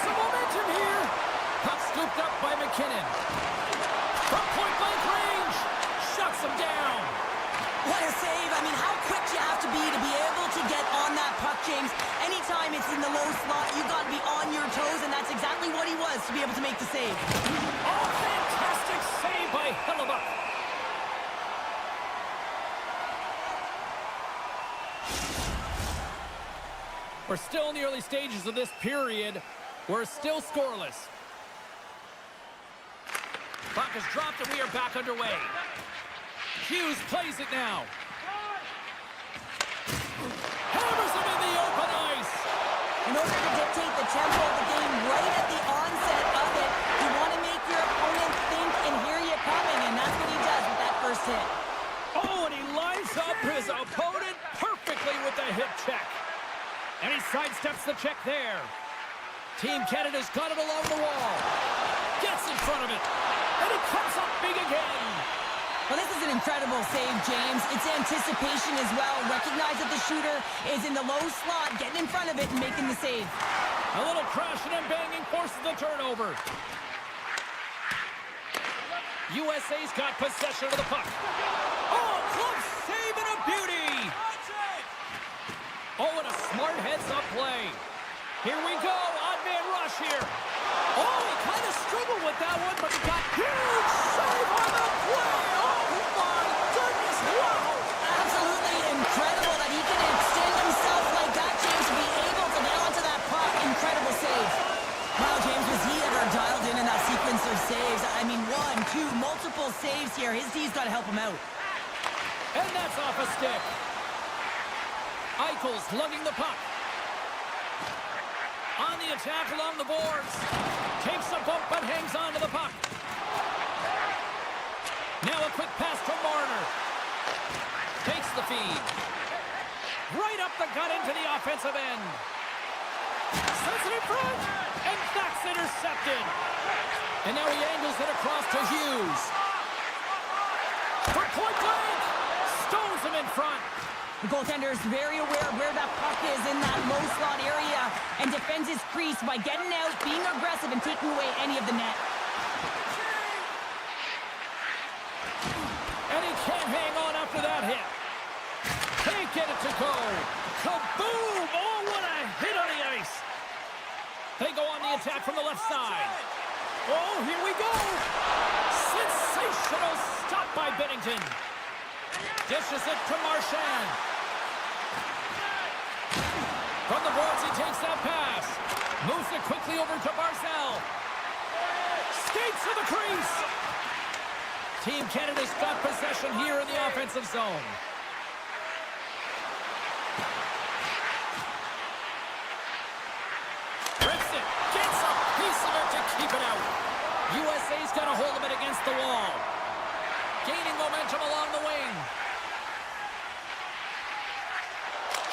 some momentum here. Puck scooped up by McKinnon. From point-blank range. Shuts him down. What a save. I mean, how quick you have to be able to get on that puck, James. Anytime it's in the low slot, you've got to be on your toes, and that's exactly what he was to be able to make the save. Oh, fantastic save by Hellebuyck. We're still in the early stages of this period. We're still scoreless. Puck is dropped and we are back underway. Hughes plays it now. Hammers him in the open ice. In order to dictate the tempo of the game right at the onset of it, you want to make your opponent think and hear you coming, and that's what he does with that first hit. Oh, and he lines up his opponent perfectly with the hip check. And he sidesteps the check there. Team Canada's got it along the wall. Gets in front of it. And it comes up big again. Well, this is an incredible save, James. It's anticipation as well. Recognize that the shooter is in the low slot, getting in front of it and making the save. A little crashing and banging forces the turnover. USA's got possession of the puck. Oh, close save and a beauty. Oh, and a smart heads-up play. Here we go. Odd man rush here. Oh, he kind of struggled with that one, but he got huge save on the play. Oh, my goodness. Wow. Absolutely incredible that he can extend himself like that, James, to be able to get onto that puck. Incredible save. Wow, James, was he ever dialed in that sequence of saves? I mean, one, two, multiple saves here. His D's got to help him out. And that's off a stick. Eichel's lugging the puck. On the attack along the boards. Takes a bump but hangs on to the puck. Now a quick pass from Marner. Takes the feed. Right up the gut into the offensive end. Sets it in front. And that's intercepted. And now he angles it across to Hughes. For point blank. Stones him in front. The goaltender is very aware of where that puck is in that low slot area and defends his crease by getting out, being aggressive, and taking away any of the net. And he can't hang on after that hit. Can't get it to go. Kaboom! Oh, what a hit on the ice. They go on the attack from the left side. Oh, here we go. Sensational stop by Bennington. Dishes it to Marchand. From the boards, he takes that pass. Moves it quickly over to Barzal. Skates to the crease. Team Canada's got possession here in the offensive zone. Rips it. Gets a piece of it to keep it out. USA's got a hold of it against the wall. Gaining momentum along the wing.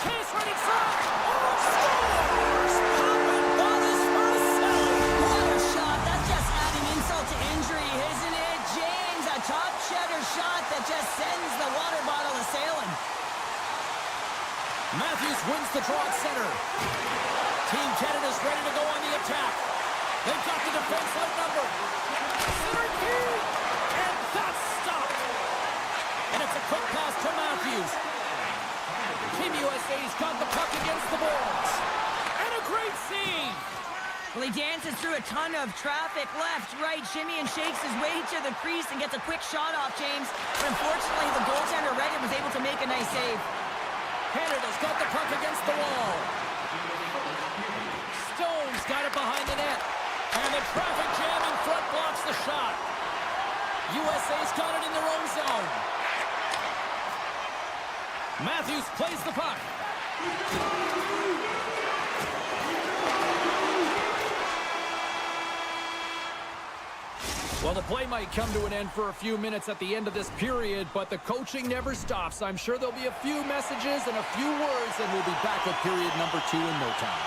Chase right in front. Oh, scores! Popping bodies for a save. What a shot. That's just adding insult to injury, isn't it, James? A top cheddar shot that just sends the water bottle a-sailing. Matthews wins the draw at center. Team Canada's ready to go on the attack. They've got the defense outnumbered. Center feed. And that's stopped. And it's a quick pass to Matthews. Team USA's got the puck against the boards. And a great save. Well, he dances through a ton of traffic, left, right, shimmy, and shakes his way to the crease and gets a quick shot off, James. But unfortunately, the goaltender Reddit was able to make a nice save. Canada's got the puck against the wall. Stone's got it behind the net. And the traffic jam in front blocks the shot. USA's got it in their own zone. Matthews plays the puck. Well, the play might come to an end for a few minutes at the end of this period, but the coaching never stops. I'm sure there'll be a few messages and a few words, and we'll be back with period number 2 in no time.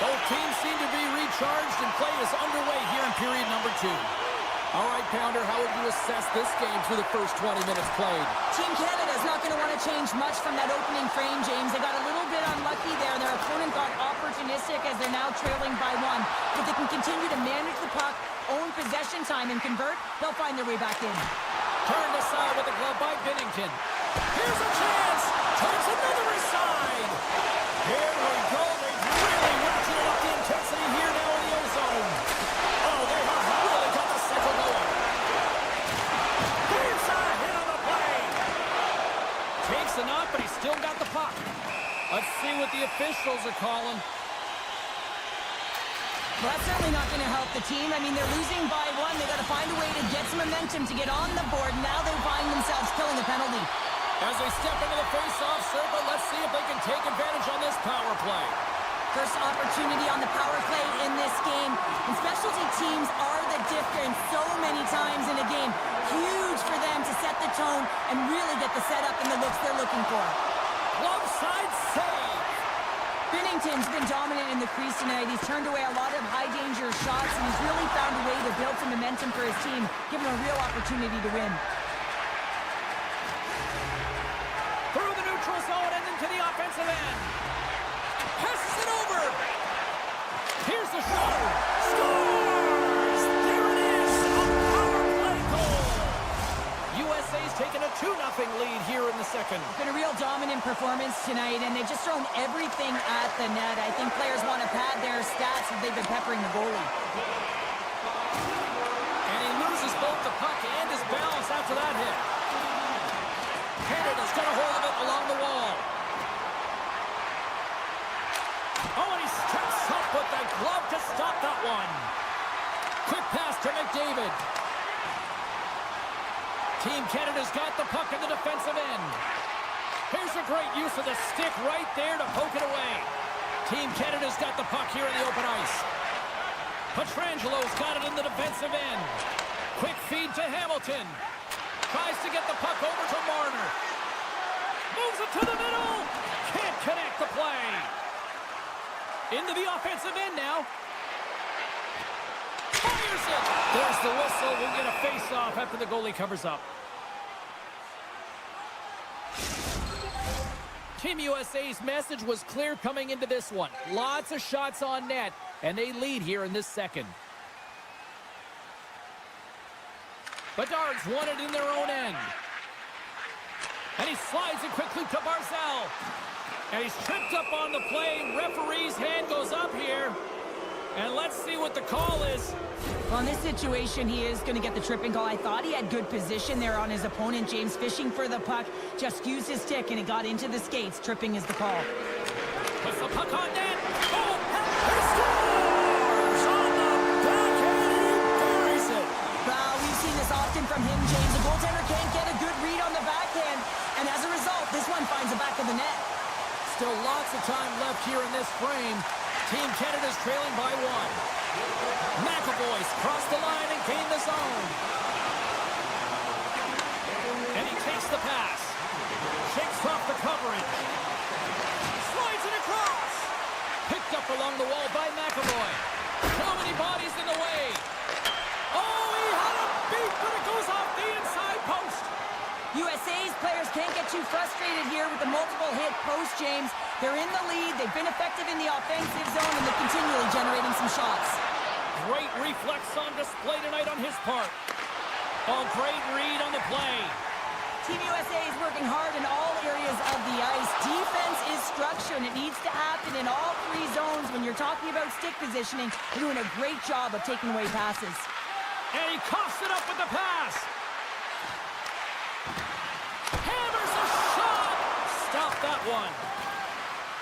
Both teams seem to be recharged, and play is underway here in period number 2. All right, Pounder, how would you assess this game through the first 20 minutes played? Team Canada's not going to want to change much from that opening frame, James. They got a little bit unlucky there. Their opponent got opportunistic as they're now trailing by 1. If they can continue to manage the puck, own possession time, and convert, they'll find their way back in. Turned aside with the glove by Binnington. Here's a chance. Turns another aside. Here we go. They've really ratcheted up the intensity here now in the ozone. Oh, they have really got the cycle going. Here's a hit on the play. Takes the knock, but he's still got the puck. Let's see what the officials are calling. Well, that's certainly not going to help the team. I mean, they're losing by 1. They got to find a way to get some momentum to get on the board. Now they find themselves killing a penalty. As they step into the face-off circle, let's see if they can take advantage on this power play. First opportunity on the power play in this game. And specialty teams are the difference so many times in a game. Huge for them to set the tone and really get the setup and the looks they're looking for. Glove side save. Binnington's been dominant in the crease tonight. He's turned away a lot of high-danger shots, and he's really found a way to build some momentum for his team, giving him a real opportunity to win. Through the neutral zone and into the offensive end. Passes it over. Here's the shot. Scores! There it is. A power play goal. USA's taken a 2-0 lead here in the second. It's been a real dominant performance tonight, and they've just thrown everything at the net. I think players want to pad their stats as they've been peppering the goalie. And he loses both the puck and his balance after that hit. Canada's got a hold of it along the wall. Oh, and he steps up with the glove to stop that one. Quick pass to McDavid. Team Canada's got the puck in the defensive end. Here's a great use of the stick right there to poke it away. Team Canada's got the puck here in the open ice. Petrangelo's got it in the defensive end. Quick feed to Hamilton. Tries to get the puck over to Marner. Moves it to the middle. Can't connect the play. Into the offensive end now. Fires it. There's the whistle. We'll get a face-off after the goalie covers up. Team USA's message was clear coming into this one. Lots of shots on net, and they lead here in this second. Bedard's won it in their own end. And he slides it quickly to Barzal. And he's tripped up on the play. Referee's hand goes up here. And let's see what the call is. Well, in this situation, he is going to get the tripping call. I thought he had good position there on his opponent. James fishing for the puck. Just used his stick, and it got into the skates. Tripping is the call. Puts the puck on net. Oh, he scores! On the backhand, he buries it. We've seen this often from him, James. The goaltender can't get a good read on the backhand. And as a result, this one finds the back of the net. Still lots of time left here in this frame. Team Canada's trailing by 1. McAvoy's crossed the line and gained the zone. And he takes the pass. Shakes off the coverage. Slides it across. Picked up along the wall by McAvoy. How many bodies in the way? Oh, he had a beat, but it goes off the inside post. USA's players can't get too frustrated here with the multiple hit post, James. They're in the lead, they've been effective in the offensive zone, and they're continually generating some shots. Great reflex on display tonight on his part. Oh, great read on the play. Team USA is working hard in all areas of the ice. Defense is structure, and it needs to happen in all 3 zones. When you're talking about stick positioning, they're doing a great job of taking away passes. And he coughs it up with the pass. Hammers a shot. Stop that one.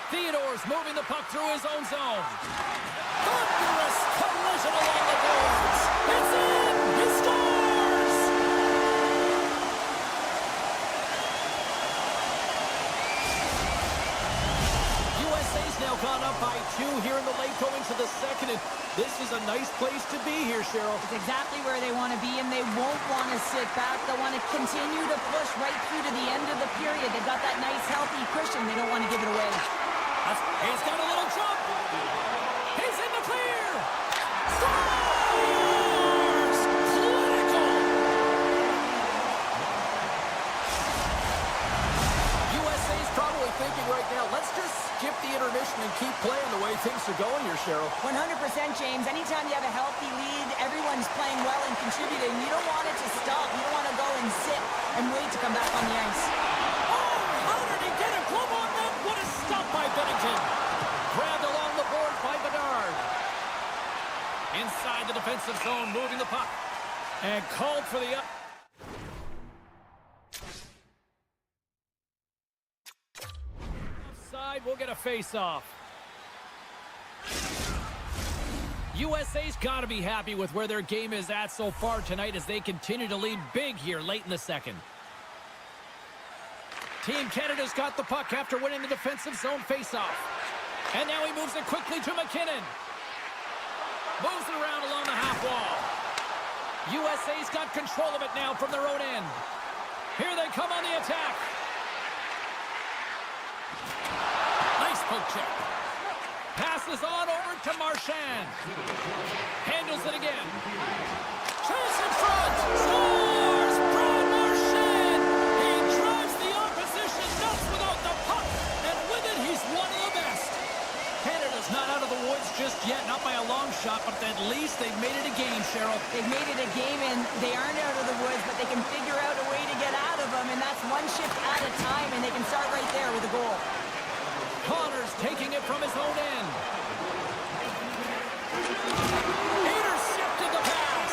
Theodore's moving the puck through his own zone. Thunderous collision along the boards. It's in. He scores. USA's now gone up by 2 here in the late going to the second. And this is a nice place to be here, Cheryl. It's exactly where they want to be, and they won't want to sit back. They'll want to continue to push right through to the end of the period. They've got that nice, healthy cushion. They don't want to give it away. He's got a little jump. He's in the clear. Scores! Clinic exhibition and keep playing the way things are going here, Cheryl. 100%, James. Anytime you have a healthy lead, everyone's playing well and contributing. You don't want it to stop. You don't want to go and sit and wait to come back on the ice. Oh, how did he get a glove on that? What a stop by Bennington. Grabbed along the board by Bedard. Inside the defensive zone, moving the puck. And called for the up. Offside, we'll get a face-off. USA's got to be happy with where their game is at so far tonight as they continue to lead big here late in the second. Team Canada's got the puck after winning the defensive zone face-off. And now he moves it quickly to McKinnon. Moves it around along the half wall. USA's got control of it now from their own end. Here they come on the attack. Nice poke check. Passes on over to Marchand. Handles it again. Chance in front. Scores! Brad Marchand! He drives the opposition nuts without the puck. And with it, he's one of the best. Canada's not out of the woods just yet. Not by a long shot, but at least they've made it a game, Cheryl. They've made it a game, and they aren't out of the woods, but they can figure out a way to get out of them, and that's one shift at a time, and they can start right there with a goal. Connors taking it from his own end. Intercepted the pass.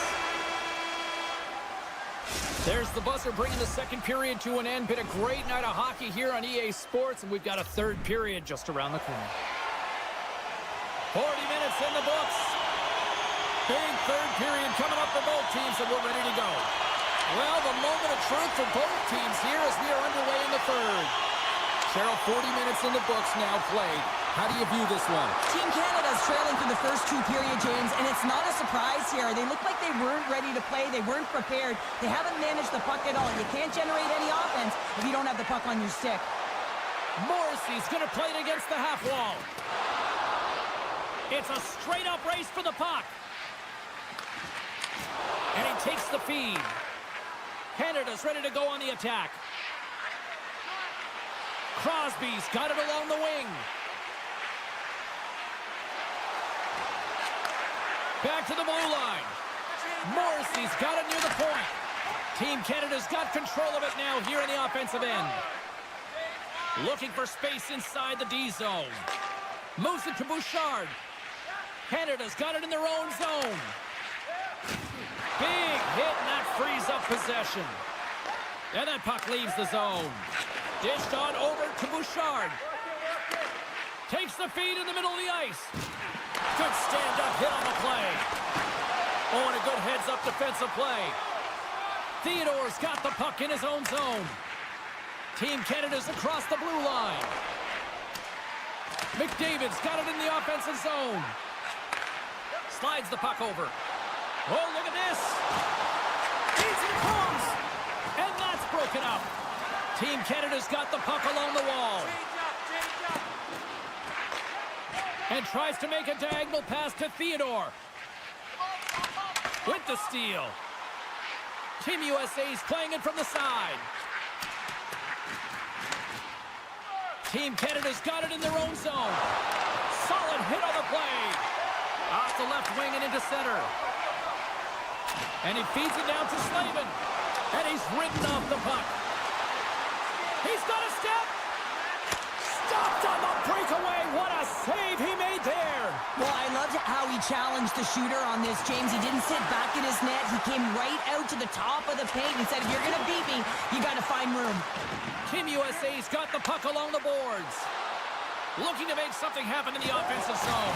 There's the buzzer bringing the second period to an end. Been a great night of hockey here on EA Sports, and we've got a third period just around the corner. 40 minutes in the books. Big third period coming up for both teams, and we're ready to go. Well, the moment of truth for both teams here as we are underway in the third. Cheryl, 40 minutes in the books now played. How do you view this one? Team Canada's trailing through the first two periods, James, and it's not a surprise here. They look like they weren't ready to play. They weren't prepared. They haven't managed the puck at all. You can't generate any offense if you don't have the puck on your stick. Morrissey's going to play it against the half wall. It's a straight-up race for the puck. And he takes the feed. Canada's ready to go on the attack. Crosby's got it along the wing. Back to the blue line. Morrissey's got it near the point. Team Canada's got control of it now here in the offensive end. Looking for space inside the D zone. Moves it to Bouchard. Canada's got it in their own zone. Big hit, and that frees up possession. And that puck leaves the zone. Dished on over to Bouchard. Takes the feed in the middle of the ice. Good stand-up hit on the play. Oh, and a good heads-up defensive play. Theodore's got the puck in his own zone. Team Canada's across the blue line. McDavid's got it in the offensive zone. Slides the puck over. Oh, look at this. Feeds it comes. And that's broken up. Team Canada's got the puck along the wall. And tries to make a diagonal pass to Theodore. With the steal. Team USA's playing it from the side. Team Canada's got it in their own zone. Solid hit on the play. Off the left wing and into center. And he feeds it down to Slavin. And he's ridden off the puck. He's got a step. Stopped on the breakaway. What a save he made there. Well, I loved how he challenged the shooter on this, James. He didn't sit back in his net. He came right out to the top of the paint and said, if you're going to beat me, you got to find room. Team USA's got the puck along the boards. Looking to make something happen in the offensive zone.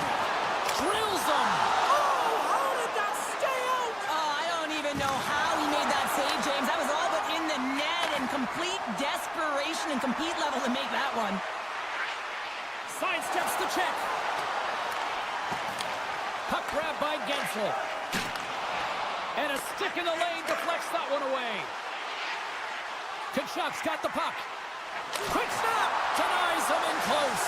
Drills them. Oh, how did that stay out? Oh, I don't even know how he made that save, James. That was all but in the net and complete desperation and compete level to make that one. Sidesteps the check. Puck grab by Gensel. And a stick in the lane deflects that one away. Kachuk's got the puck. Quick snap. Denies him in close.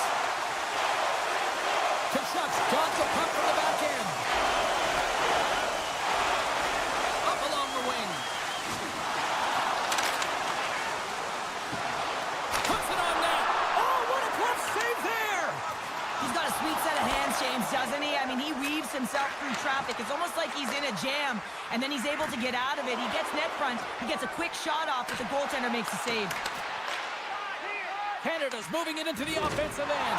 Kachuk's got the puck from the back end. Up along the wing. Puts it on net. Oh, what a glove save there. James, doesn't he? I mean, he weaves himself through traffic. It's almost like he's in a jam, and then he's able to get out of it. He gets net front. He gets a quick shot off, but the goaltender makes a save. Canada's moving it into the offensive end.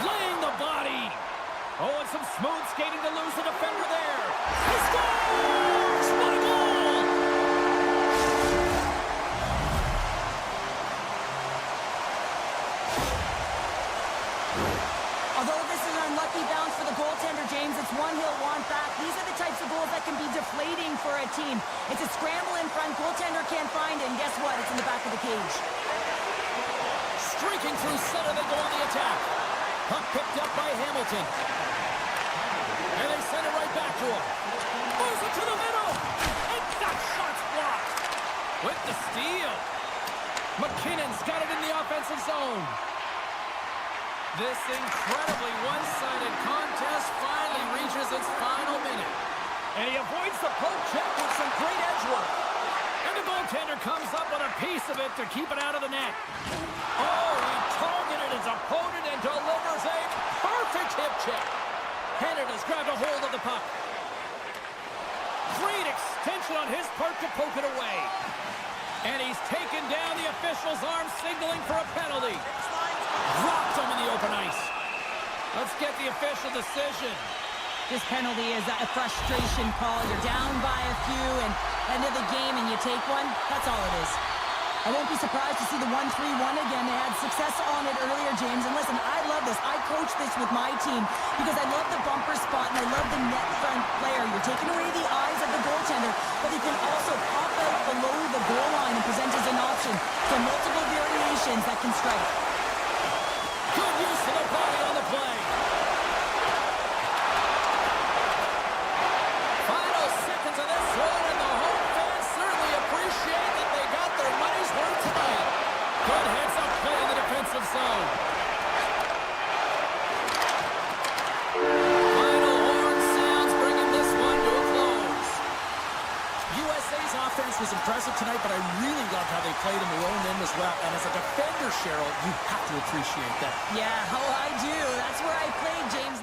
Laying the body. Oh, and some smooth skating to lose the defender there. He scores! What a goal! Although this is an unlucky bounce for the goaltender, James, it's one he'll want back. These are the types of goals that can be deflating for a team. It's a scramble in front, goaltender can't find it, and guess what? It's in the back of the cage. Streaking through center, they go on the attack. Puck picked up by Hamilton. And they send it right back to him. Moves it to the middle. And that shot's blocked. With the steal. McKinnon's got it in the offensive zone. This incredibly one-sided contest finally reaches its final minute. And he avoids the poke check with some great edge work. And the goaltender comes up with a piece of it to keep it out of the net. Oh, he targeted his opponent and delivers a perfect hip check. Canada's grabbed a hold of the puck. Great extension on his part to poke it away. And he's taken down the official's arm, signaling for a penalty. Dropped him in the open ice. Let's get the official decision. This penalty is a frustration call. You're down by a few and end of the game and you take one. That's all it is. I won't be surprised to see the 1-3-1 again. They had success on it earlier, James. And listen, I love this. I coach this with my team because I love the bumper spot and I love the net front player. You're taking away the eyes of the goaltender, but he can also pop out below the goal line and present as an option for multiple variations that can strike. Good use of the body on the play. Final seconds of this one, and the home fans certainly appreciate that they got their money's worth tonight. Good heads-up play in the defensive zone. Final horn sounds, bringing this one to a close. USA's offense was impressive tonight, but I really loved how they played in their own end as well. And as a defender, Cheryl, you have to appreciate that. Yeah, oh, I do. That's where I played, James.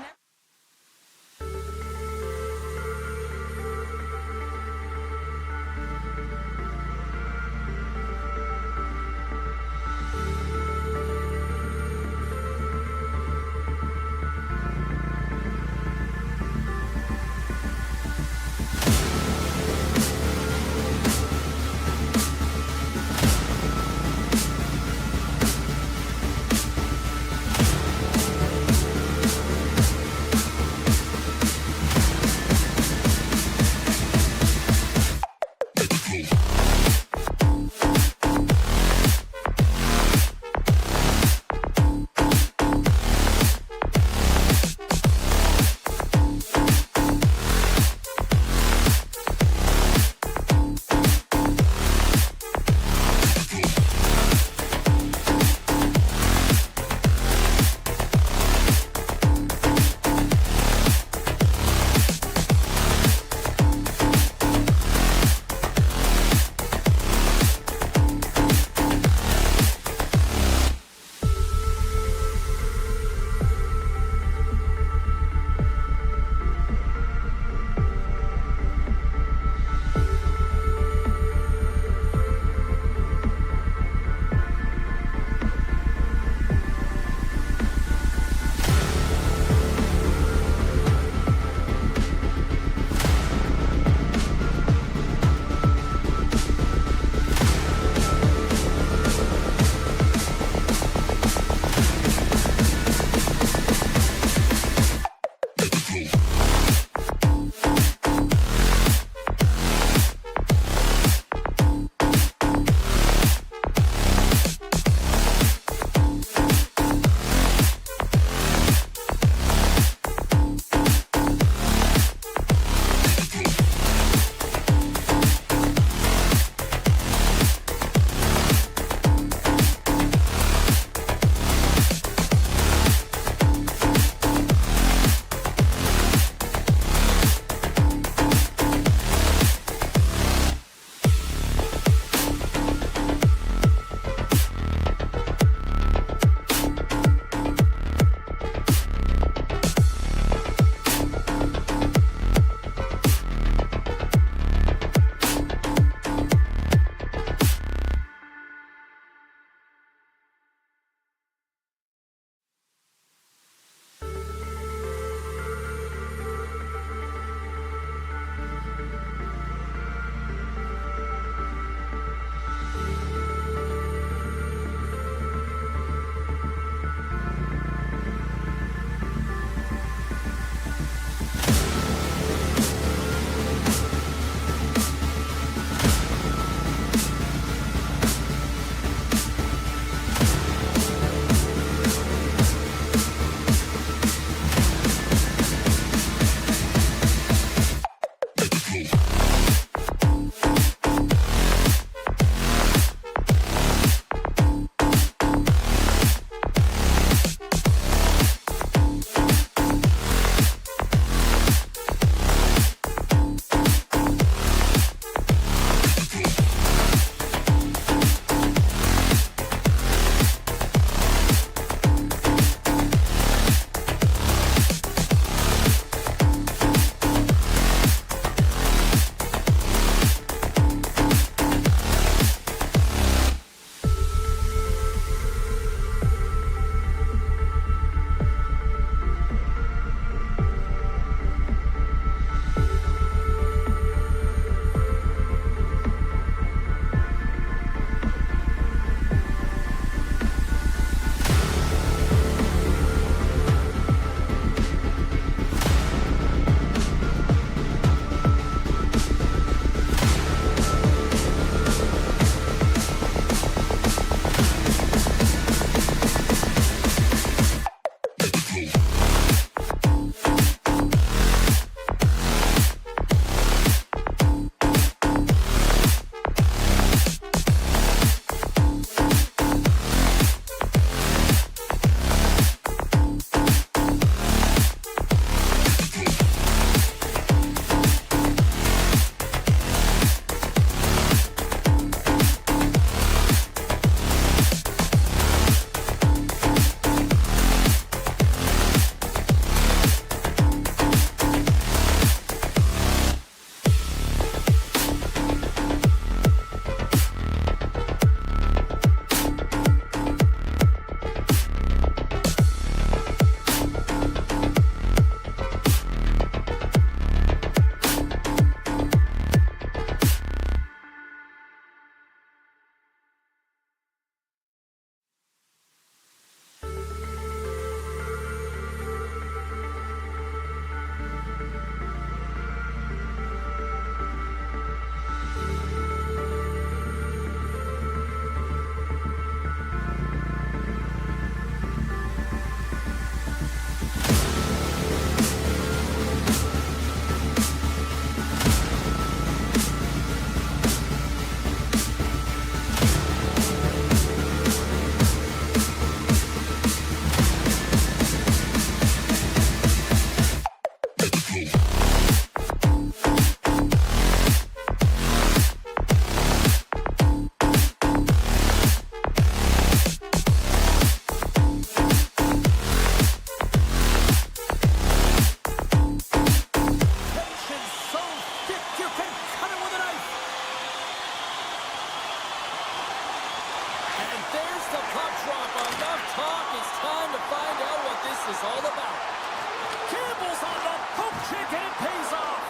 Gambles on the poke check, and it pays off.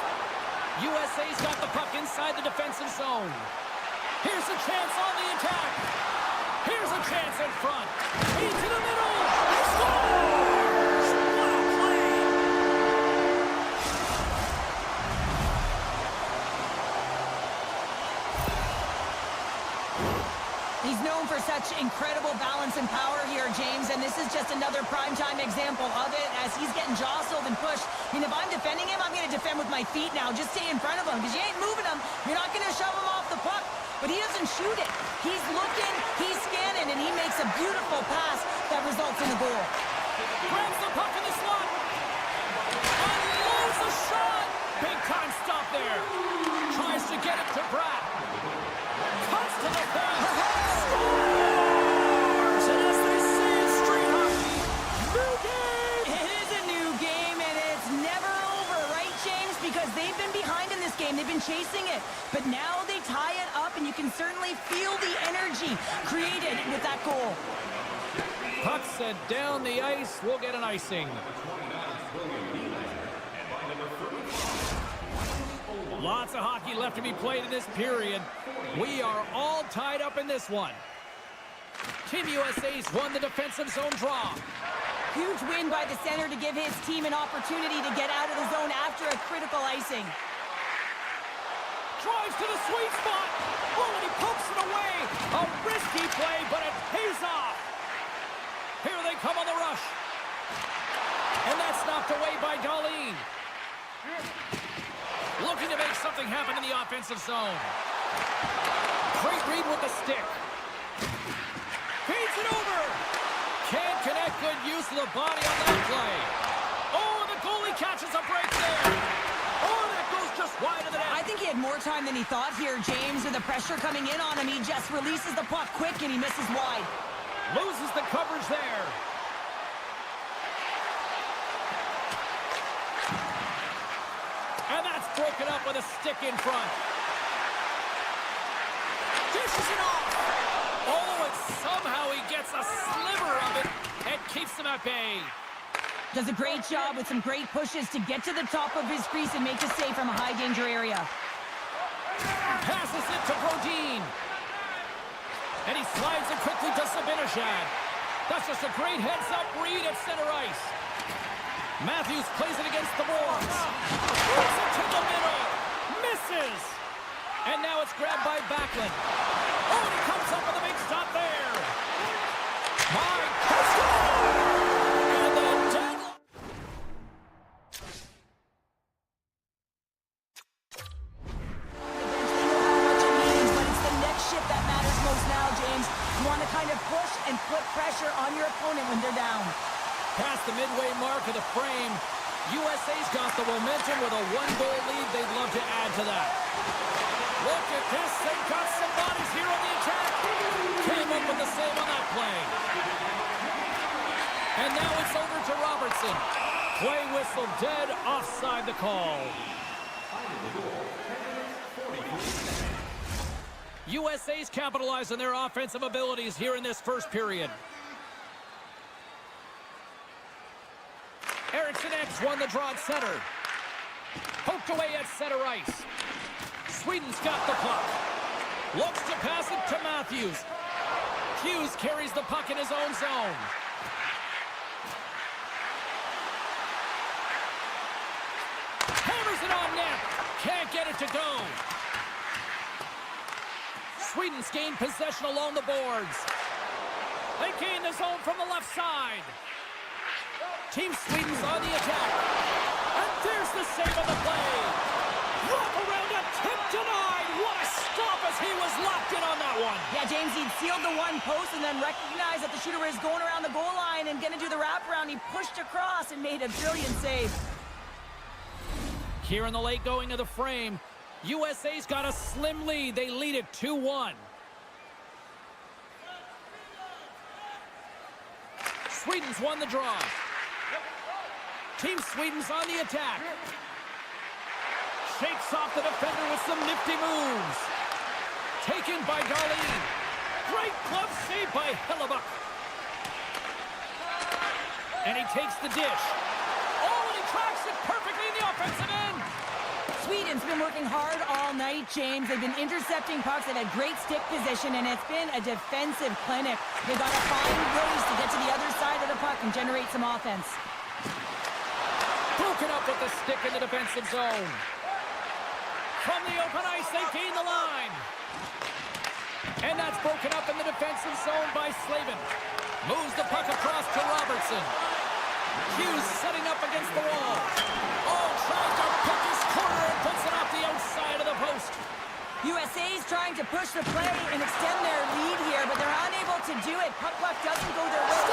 USA's got the puck inside the defensive zone. Here's a chance on the attack. Here's a chance in front. Into the middle. He scores! What a play! He's known for such incredible balance and power here, James, and this is just another primetime example of it as he's getting jostled and pushed. I mean, if I'm defending him, I'm going to defend with my feet now. Just stay in front of him because you ain't moving him. You're not going to shove him off the puck, but he doesn't shoot it. He's looking, he's scanning, and he makes a beautiful pass that results in a goal. Grabs the puck in the slot. Unloads the shot. Big time stop there. Tries to get it to Pratt. Cuts to the fence. Scores! And as they say in street hockey, new game! It is a new game, and it's never over, right, James? Because they've been behind in this game. They've been chasing it. But now they tie it up, and you can certainly feel the energy created with that goal. Puck set down the ice. We'll get an icing. Lots of hockey left to be played in this period. We are all tied up in this one. Team USA's won the defensive zone draw. Huge win by the center to give his team an opportunity to get out of the zone after a critical icing. Drives to the sweet spot. Oh, and he pokes it away. A risky play, but it pays off. Here they come on the rush. And that's knocked away by Darlene. Looking to make something happen in the offensive zone. Great read with the stick. Feeds it over. Can't connect. Good use of the body on that play. Oh, the goalie catches a break there. Oh, that goes just wide of the net. I think he had more time than he thought here, James. With the pressure coming in on him, he just releases the puck quick and he misses wide. Loses the coverage there. And that's broken up with a stick in front. Dishes it off. Oh, and somehow he gets a sliver of it and keeps them at bay. Does a great job with some great pushes to get to the top of his crease and make a save from a high-danger area. Passes it to Brodin. And he slides it quickly to Sabinishad. That's just a great heads-up read at center ice. Matthews plays it against the boards. Puts it to the middle. Misses. And now it's grabbed by Backlund. Oh, and he comes up with a big stop there. Mike. And then down. Eventually know how much it means, but it's the next shift that matters most now, James. You want to kind of push and put pressure on your opponent when they're down. Past the midway mark of the frame, USA's got the momentum with a one-goal lead. They'd love to add to that. Look at this. They've got some bodies here on the attack. Came up with the save on that play. And now it's over to Robertson. Play whistle dead, offside the call. USA's capitalized on their offensive abilities here in this first period. Eriksson X won the draw at center. Poked away at center ice. Sweden's got the puck. Looks to pass it to Matthews. Hughes carries the puck in his own zone. Hammers it on net. Can't get it to go. Sweden's gained possession along the boards. They gain the zone from the left side. Team Sweden's on the attack. And there's the save of the play. Wrap around a tip denied. What a stop as he was locked in on that one. Yeah, James, he'd sealed the one post and then recognized that the shooter was going around the goal line and going to do the wraparound. He pushed across and made a brilliant save. Here in the late going of the frame, USA's got a slim lead. They lead it 2-1. Sweden's won the draw. Team Sweden's on the attack. Shakes off the defender with some nifty moves. Taken by Darlene. Great glove save by Hellebuck. And he takes the dish. Oh, and he tries perfectly in the offensive end. Sweden's been working hard all night, James. They've been intercepting pucks. They've had great stick position, and it's been a defensive clinic. They've got to find ways to get to the other side of the puck and generate some offense. Broken up with the stick in the defensive zone. From the open ice, they gain the line. And that's broken up in the defensive zone by Slavin. Moves the puck across to Robertson. Hughes setting up against the wall. Oh, tries to pick his corner and puts it off the outside of the post. USA's trying to push the play and extend their lead here, but they're unable to do it. Puck luck doesn't go their way.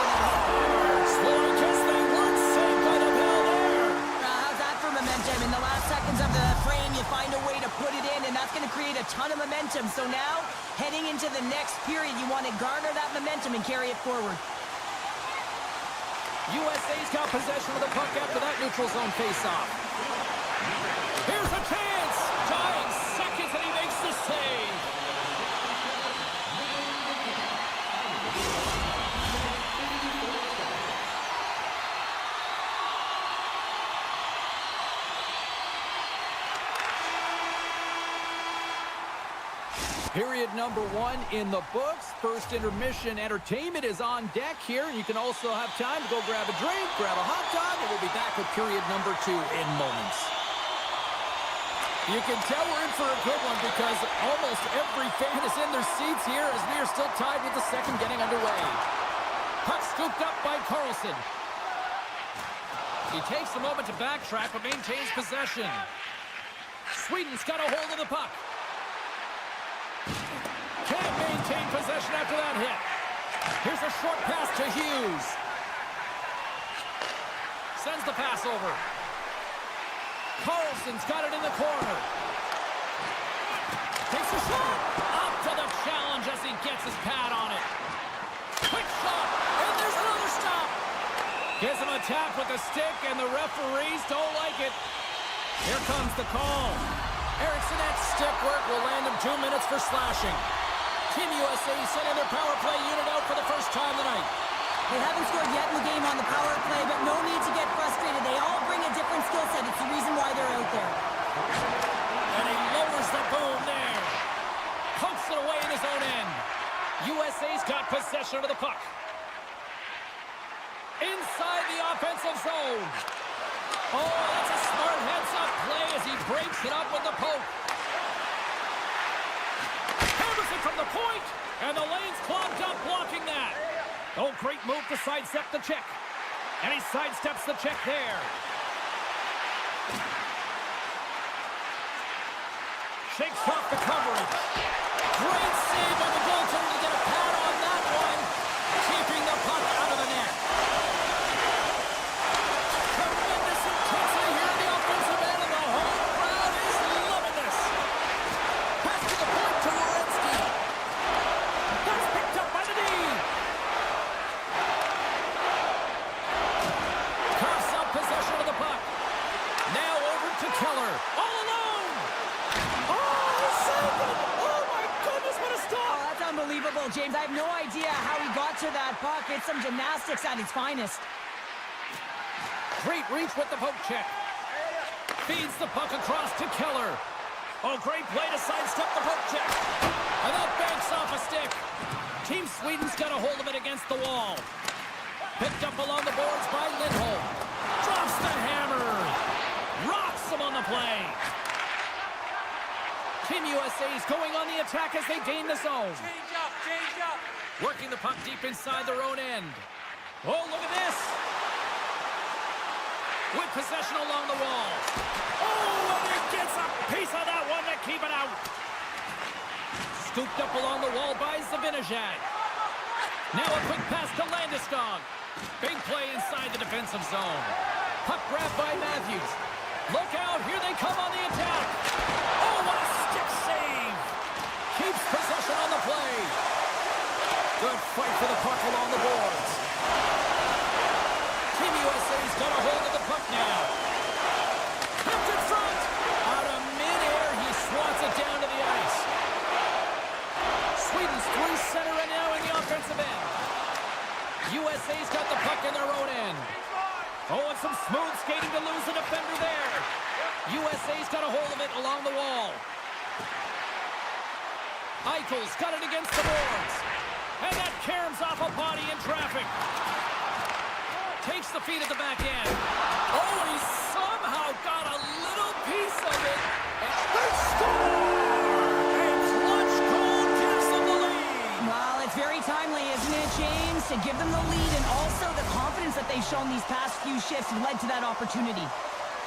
Slow kiss, they weren't saved by the bell there. How's that for momentum? In the last seconds of the frame, you find a way to put it in, and that's going to create a ton of momentum. So now, heading into the next period, you want to garner that momentum and carry it forward. USA's got possession of the puck after that neutral zone faceoff. Here's a chance. Dying seconds, and he makes the save. Period number 1 in the books. First intermission entertainment is on deck here. You can also have time to go grab a drink, grab a hot dog, and we'll be back with period number 2 in moments. You can tell we're in for a good one because almost every fan is in their seats here as we are still tied with the second getting underway. Puck scooped up by Carlson. He takes a moment to backtrack but maintains possession. Sweden's got a hold of the puck. Can't maintain possession after that hit. Here's a short pass to Hughes. Sends the pass over. Carlson's got it in the corner. Takes a shot. Up to the challenge as he gets his pad on it. Quick shot. And there's another stop. Gives him a tap with the stick, and the referees don't like it. Here comes the call. Ericsson's stick work will land him 2 minutes for slashing. Team USA sending their power play unit out for the first time tonight. They haven't scored yet in the game on the power play, but no need to get frustrated. They all bring a different skill set. It's the reason why they're out there. And he lowers the boom there. Pokes it away in his own end. USA's got possession of the puck. Inside the offensive zone. Oh, that's a smart heads-up play as he breaks it up with the poke. Hammers it from the point, and the lane's clogged up blocking that. Oh, great move to sidestep the check. And he sidesteps the check there. Shakes off the coverage. Great save by the goaltender to get a pad on that one. Keeping the puck out of the net. Tremendous intensity here in the offensive end, and the whole crowd is loving this. Pass to the point to Werenski. That's picked up by the D. Coughs up possession of the puck. Now over to Keller. All alone. Oh, he saved it. Oh, my goodness, what a stop. Oh, that's unbelievable, James. I have no idea how he got to that puck. It's some gymnastics at its finest. Great reach with the poke check. Feeds the puck across to Keller. Oh, great play to sidestep the poke check. And that banks off a stick. Team Sweden's got a hold of it against the wall. Picked up along the boards by Lindholm. Drops the hammer. Rocks him on the play. Team USA's going on the attack as they gain the zone. Change up, change up. Working the puck deep inside their own end. Oh, look at this. With possession along the wall. Oh, and he gets a piece of that one to keep it out. Scooped up along the wall by Zibanejad. Now a quick pass to Landeskog. Big play inside the defensive zone. Puck grabbed by Matthews. Look out, here they come on the attack. Oh, what a stick save. Keeps possession on the play. Good fight for the puck along the boards. Team USA's got a hold of the puck now. Tipped in front. Out of midair, he swats it down to the ice. Sweden's through center and now in the offensive end. USA's got the puck in their own end. Oh, and some smooth skating to lose the defender there. USA's got a hold of it along the wall. Eichel's got it against the boards. And that caroms off a body in traffic. Takes the feed at the back end. Oh, he somehow got a little piece of it. And they score! A clutch goal gives them the lead. Well, it's very timely, isn't it, James? To give them the lead, and also the confidence that they've shown these past few shifts led to that opportunity.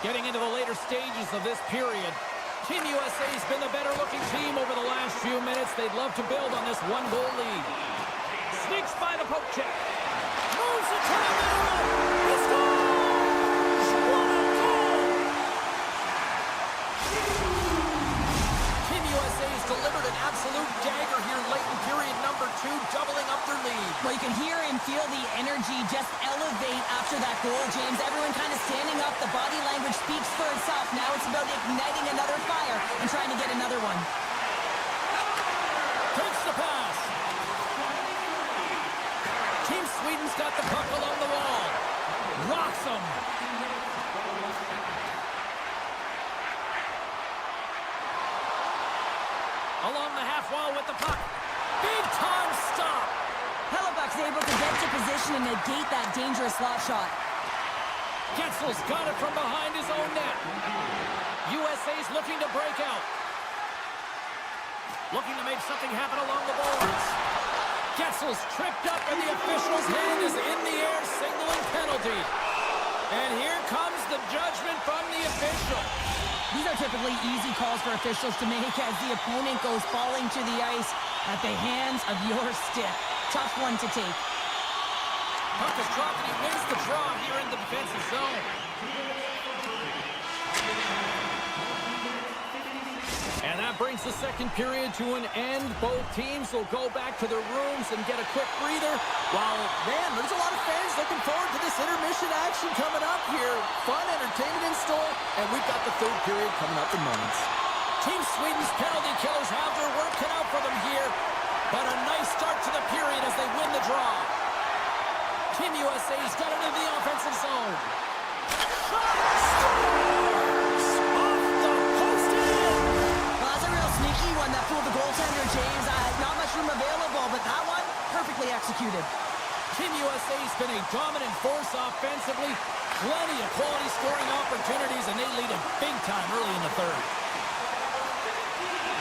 Getting into the later stages of this period, Team USA's been the better-looking team over the last few minutes. They'd love to build on this one-goal lead. Sneaks by the poke check. Moves it to the middle. He scores! What a goal! Team USA's delivered an absolute dagger here late in period number 2, doubling up their lead. Well, you can hear and feel the energy just elevate after that goal, James. Everyone kind of standing up. The body language speaks for itself. Now it's about igniting another fire and trying to get another one. Takes the pass. Team Sweden's got the puck along the wall. Rocks him. Along the half wall with the puck. Big time stop. Hellebuck's able to get to position and negate that dangerous slot shot. Getzel's got it from behind his own net. USA's looking to break out. Looking to make something happen along the boards. Getzel's tripped up and the official's hand is in the air signaling penalty. And here comes the judgment from the official. These are typically easy calls for officials to make as the opponent goes falling to the ice at the hands of your stick. Tough one to take. Puck is dropped and he wins the draw here in the defensive zone. And that brings the second period to an end. Both teams will go back to their rooms and get a quick breather. Wow, man, there's a lot of fans looking forward to this intermission action coming up here. Fun entertainment in store, and we've got the third period coming up in moments. Team Sweden's penalty killers have their work cut out for them here. But a nice start to the period as they win the draw. Team USA's got it into the offensive zone. Scores! Off the post in! Well, that's a real sneaky one that fooled the goaltender, James. Not much room available, but that one, perfectly executed. Team USA's been a dominant force offensively. Plenty of quality scoring opportunities, and they lead it big time early in the third.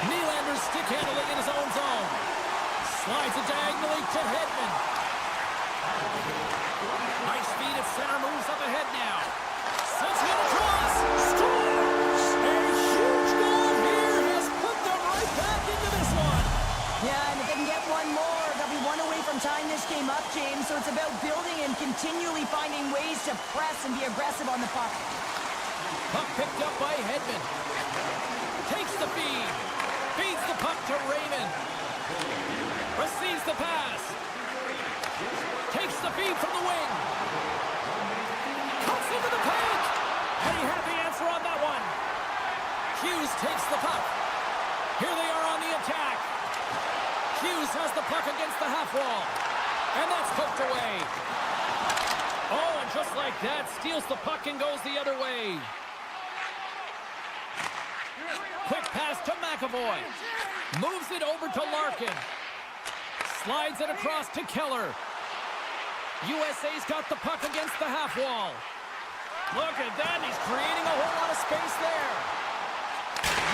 Nylander's stick handling in his own zone. Slides it diagonally to Hedman. Nice feed at center, moves up ahead now. Sends it across. Scores! A huge goal here has put them right back into this one. Yeah, and if they can get one more, they'll be one away from tying this game up, James. So it's about building and continually finding ways to press and be aggressive on the puck. Puck picked up by Hedman. Takes the feed. Feeds the puck to Raymond. Receives the pass. Takes the feed from the wing. Cuts into the paint. And he had the answer on that one. Hughes takes the puck. Here they are on the attack. Hughes has the puck against the half wall. And that's poked away. Oh, and just like that, steals the puck and goes the other way. Quick pass to McAvoy. Moves it over to Larkin. Slides it across to Keller. USA's got the puck against the half wall. Look at that, he's creating a whole lot of space there.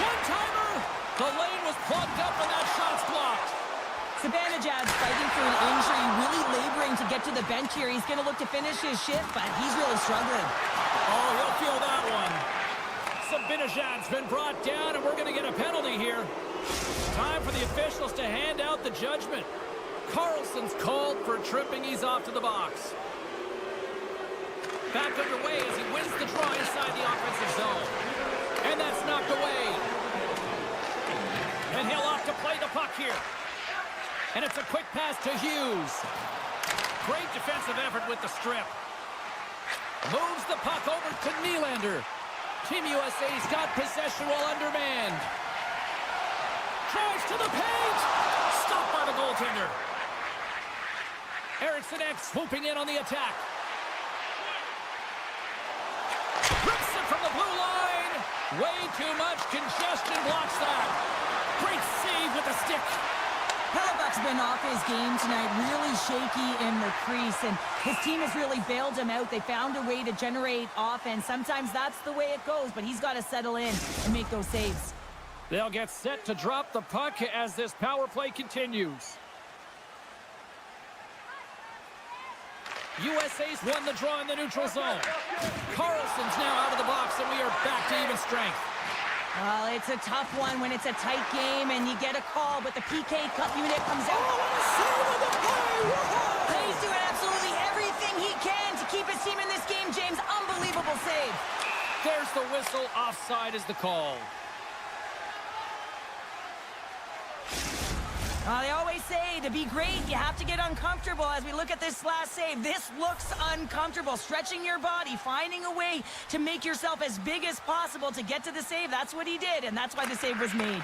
One-timer! The lane was plugged up and that shot's blocked. Zibanejad's fighting for an injury, really laboring to get to the bench here. He's going to look to finish his shift, but he's really struggling. Oh, he'll feel that one. Zibanejad's been brought down, and we're going to get a penalty here. Time for the officials to hand out the judgment. Carlson's called for tripping. He's off to the box. Back underway as he wins the draw inside the offensive zone. And that's knocked away. And he'll off to play the puck here. And it's a quick pass to Hughes. Great defensive effort with the strip. Moves the puck over to Nylander. Team USA's got possession while undermanned. Drives to the paint. Stopped by the goaltender. Eriksson Ek swooping in on the attack. Way too much congestion blocks that. Great save with the stick. Hellebuck's been off his game tonight, really shaky in the crease, and his team has really bailed him out. They found a way to generate offense. Sometimes that's the way it goes, but he's got to settle in and make those saves. They'll get set to drop the puck as this power play continues. USA's won the draw in the neutral zone. Carlson's now out of the box, and we are back to even strength. Well, it's a tough one when it's a tight game and you get a call, but the PK Cup unit comes out. Oh, what a save on the play! He's doing absolutely everything he can to keep his team in this game, James. Unbelievable save. There's the whistle. Offside is the call. They always say to be great, you have to get uncomfortable. As we look at this last save, this looks uncomfortable. Stretching your body, finding a way to make yourself as big as possible to get to the save. That's what he did, and that's why the save was made.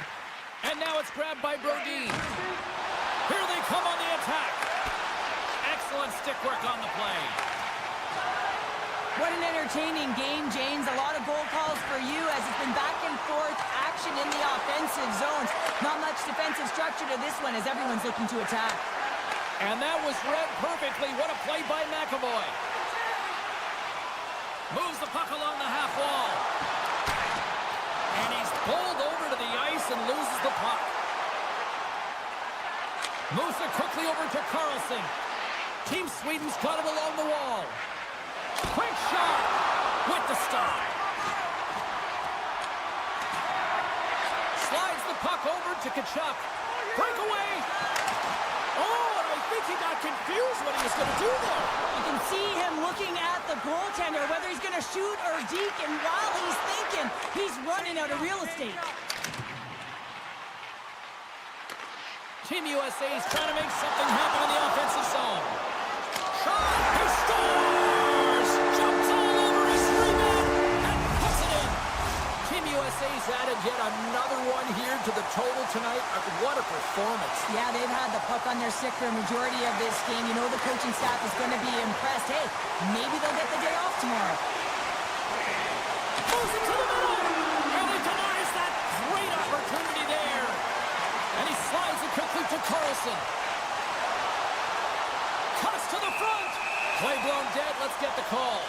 And now it's grabbed by Brodin. Here they come on the attack. Excellent stick work on the play. What an entertaining game, James. A lot of goal calls for you as it's been back and forth action in the offensive zones. Not much defensive structure to this one as everyone's looking to attack. And that was read perfectly. What a play by MaakY. Moves the puck along the half wall. And he's pulled over to the ice and loses the puck. Moves it quickly over to Carlson. Team Sweden's got it along the wall. Quick shot with the stop. Slides the puck over to Tkachuk. Breakaway. Oh, and I think he got confused what he was going to do there. You can see him looking at the goaltender, whether he's going to shoot or deke, and while he's thinking, he's running out of real estate. Team USA is trying to make something happen in the offensive zone. Shot. He scores! Jumps all over his rebound and puts it in. Team USA's added yet another one here to the total tonight. What a performance. Yeah, they've had the puck on their stick for a majority of this game. You know the coaching staff is going to be impressed. Hey, maybe they'll get the day off tomorrow. Moves it to the middle. And he denies that great opportunity there. And he slides it quickly to Carlson. Cuts to the front. Play blown dead. Let's get the call.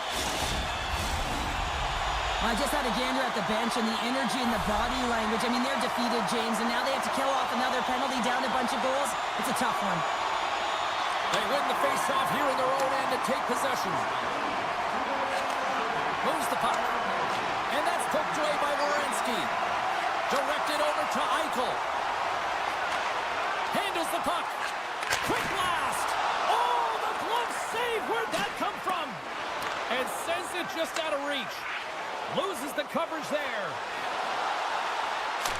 I just had a gander at the bench and the energy and the body language. I mean, they're defeated, James, and now they have to kill off another penalty, down a bunch of goals. It's a tough one. They win the face-off here in their own end to take possession. Moves the puck. And that's poked away by Werenski. Directed over to Eichel. Handles the puck. Quick blast. Oh, the glove save. Where'd that come from? And sends it just out of reach. Loses the coverage there.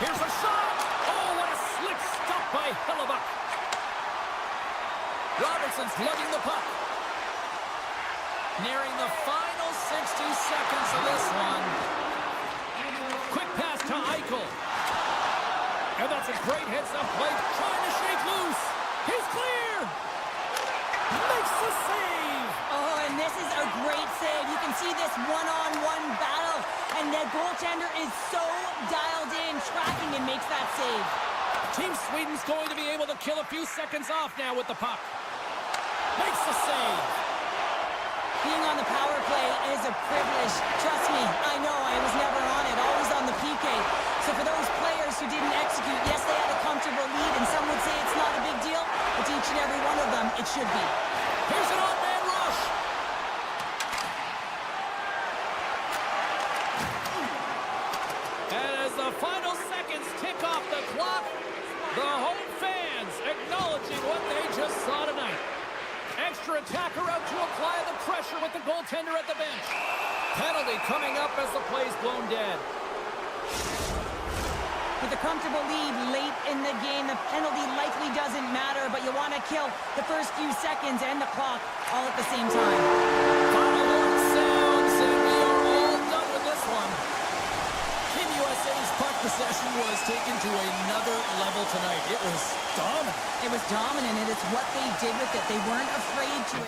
Here's a shot. Oh, what a slick stop by Hellebuck. Robertson's lugging the puck. Nearing the final 60 seconds of this one. Quick pass to Eichel. And that's a great heads-up play. Trying to shake loose. He's clear. Makes the save. Oh, and this is a great save. You can see this one-on-one battle, and the goaltender is so dialed in, tracking, and makes that save. Team Sweden's going to be able to kill a few seconds off now with the puck. Makes the save. Being on the power play is a privilege. Trust me, I know I was never on it, always on the PK. So for those players who didn't execute, yes, they had a comfortable lead, and some would say it's not a big deal, but to each and every one of them, it should be. Here's an on-man rush. And as the final seconds tick off the clock, the home fans acknowledging what they just saw tonight. Extra attacker out to apply the pressure with the goaltender at the bench. Penalty coming up as the play's blown dead. With a comfortable lead late in the game, the penalty likely doesn't matter, but you want to kill the first few seconds and the clock all at the same time. Final horn sounds, and we are all done with this one. Team USA's puck possession was taken to another level tonight. It was dominant. It was dominant, and it's what they did with it. They weren't afraid to...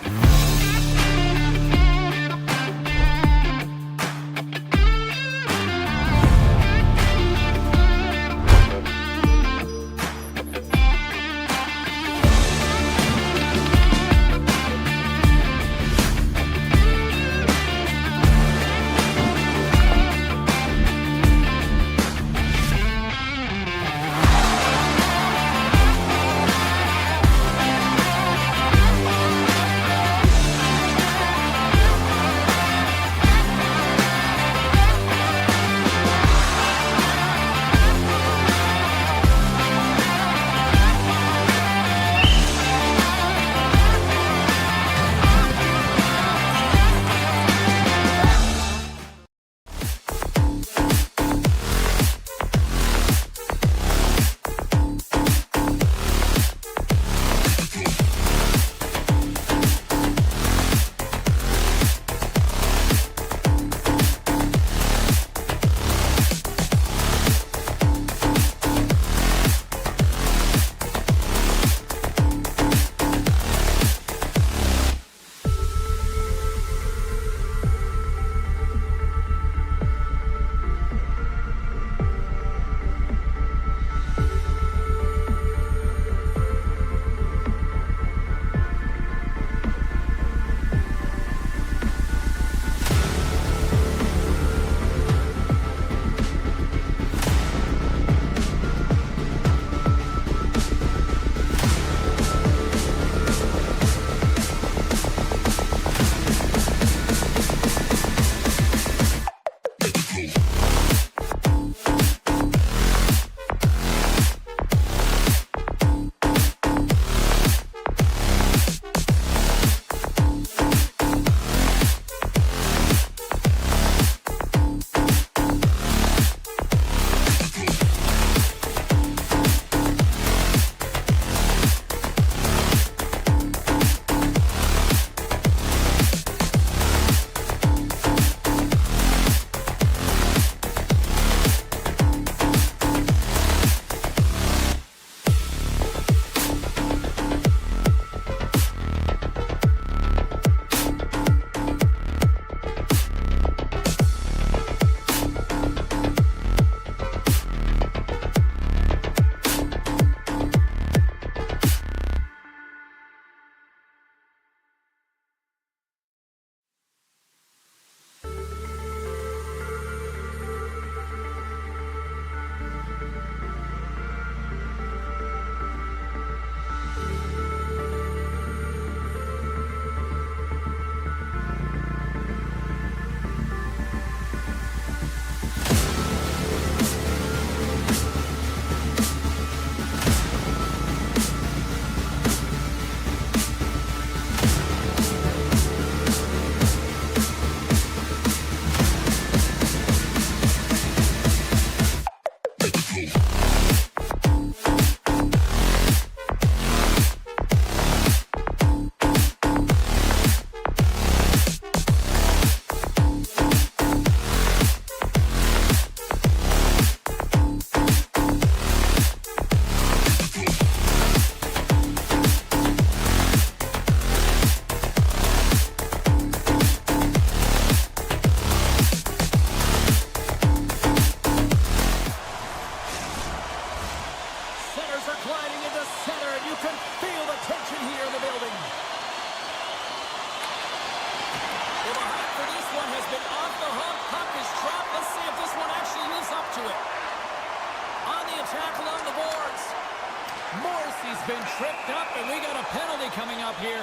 tripped up, and we got a penalty coming up here.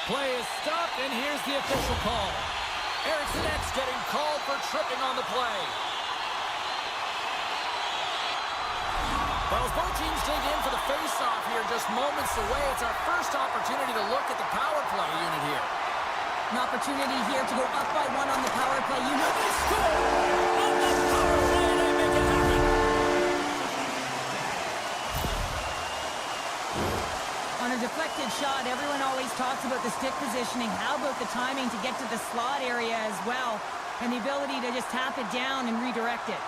Play is stopped, and here's the official call. Erickson X getting called for tripping on the play. Well, as both teams dig in for the face-off here just moments away, it's our first opportunity to look at the power play unit here. An opportunity here to go up by 1 on the power play unit. They score! On the power play, they make it happen. On a deflected shot, everyone always talks about the stick positioning. How about the timing to get to the slot area as well, and the ability to just tap it down and redirect it.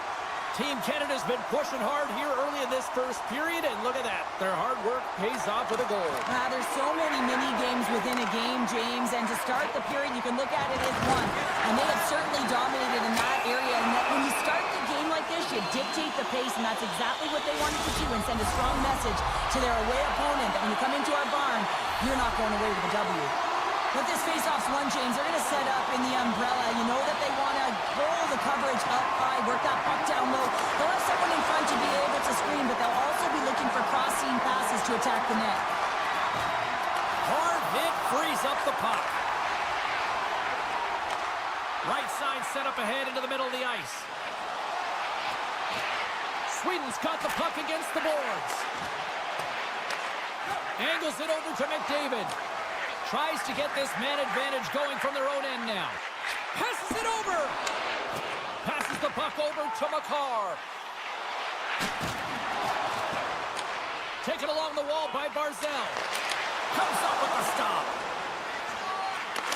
Team Canada's been pushing hard here early in this first period, and look at that. Their hard work pays off with a goal. There's so many mini-games within a game, James, and to start the period, you can look at it as one. And they have certainly dominated in that area, and that when you start the game like this, you dictate the pace, and that's exactly what they wanted to do and send a strong message to their away opponent that when you come into our barn, you're not going away with a W. But this face-off's won, James. They're going to set up in the umbrella. You know that they want to roll the coverage up high, work that puck down low. They'll have someone in front to be able to screen, but they'll also be looking for cross-seam passes to attack the net. Hard hit frees up the puck. Right side set up ahead into the middle of the ice. Sweden's got the puck against the boards. Angles it over to McDavid. Tries to get this man advantage going from their own end now. Passes it over. Passes the puck over to MaakY. Taken along the wall by Barzell. Comes up with a stop.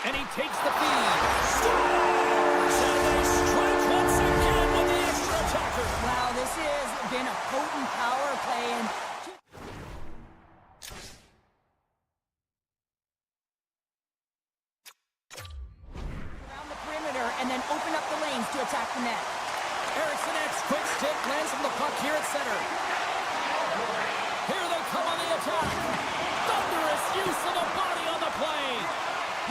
And he takes the feed. Scores! And they strike once again with the extra attacker. Wow, this has been a potent power play. And and then open up the lanes to attack the net. Erickson X, quick stick, lands from the puck here at center. Here they come on the attack. Thunderous use of the body on the play.